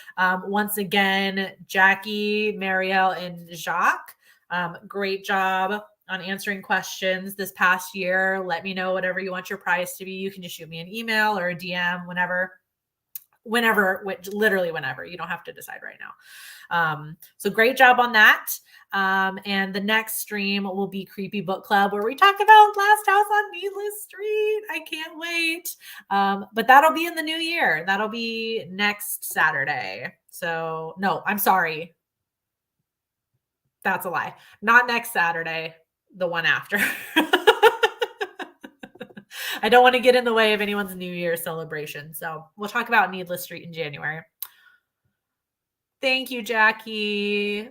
Once again, Jackie, Marielle, and Jacques, great job on answering questions this past year. Let me know whatever you want your prize to be. You can just shoot me an email or a DM whenever, literally whenever. You don't have to decide right now. So great job on that. And the next stream will be Creepy Book Club, where we talk about Last House on Needless Street. I can't wait. But that'll be in the new year. That'll be next Saturday. So no, I'm sorry. That's a lie. Not next Saturday, the one after. I don't want to get in the way of anyone's New Year celebration. So we'll talk about Needless Street in January. Thank you, Jackie.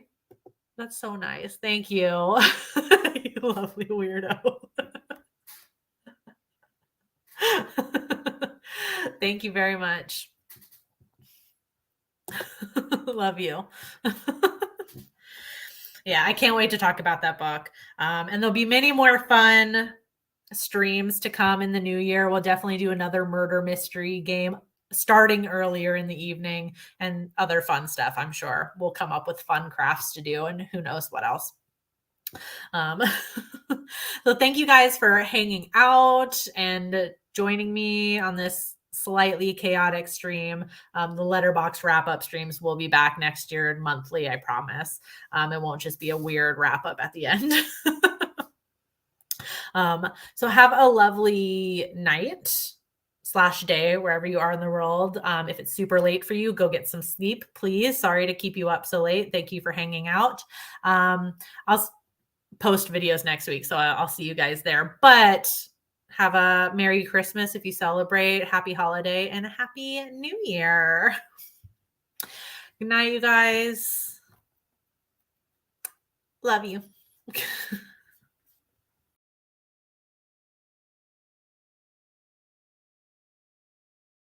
That's so nice. Thank you. You lovely weirdo. Thank you very much. Love you. Yeah, I can't wait to talk about that book. And there'll be many more fun streams to come in the new year. We'll definitely do another murder mystery game starting earlier in the evening and other fun stuff. I'm sure we'll come up with fun crafts to do and who knows what else. So thank you guys for hanging out and joining me on this slightly chaotic stream. The Letterboxd Wrap-Up streams will be back next year monthly, I promise. It won't just be a weird wrap-up at the end. So have a lovely night / day wherever you are in the world. If it's super late for you, go get some sleep, please. Sorry to keep you up so late. Thank you for hanging out. I'll post videos next week, so I'll see you guys there. But have a Merry Christmas if you celebrate, Happy Holiday, and a Happy New Year. Good night, you guys. Love you.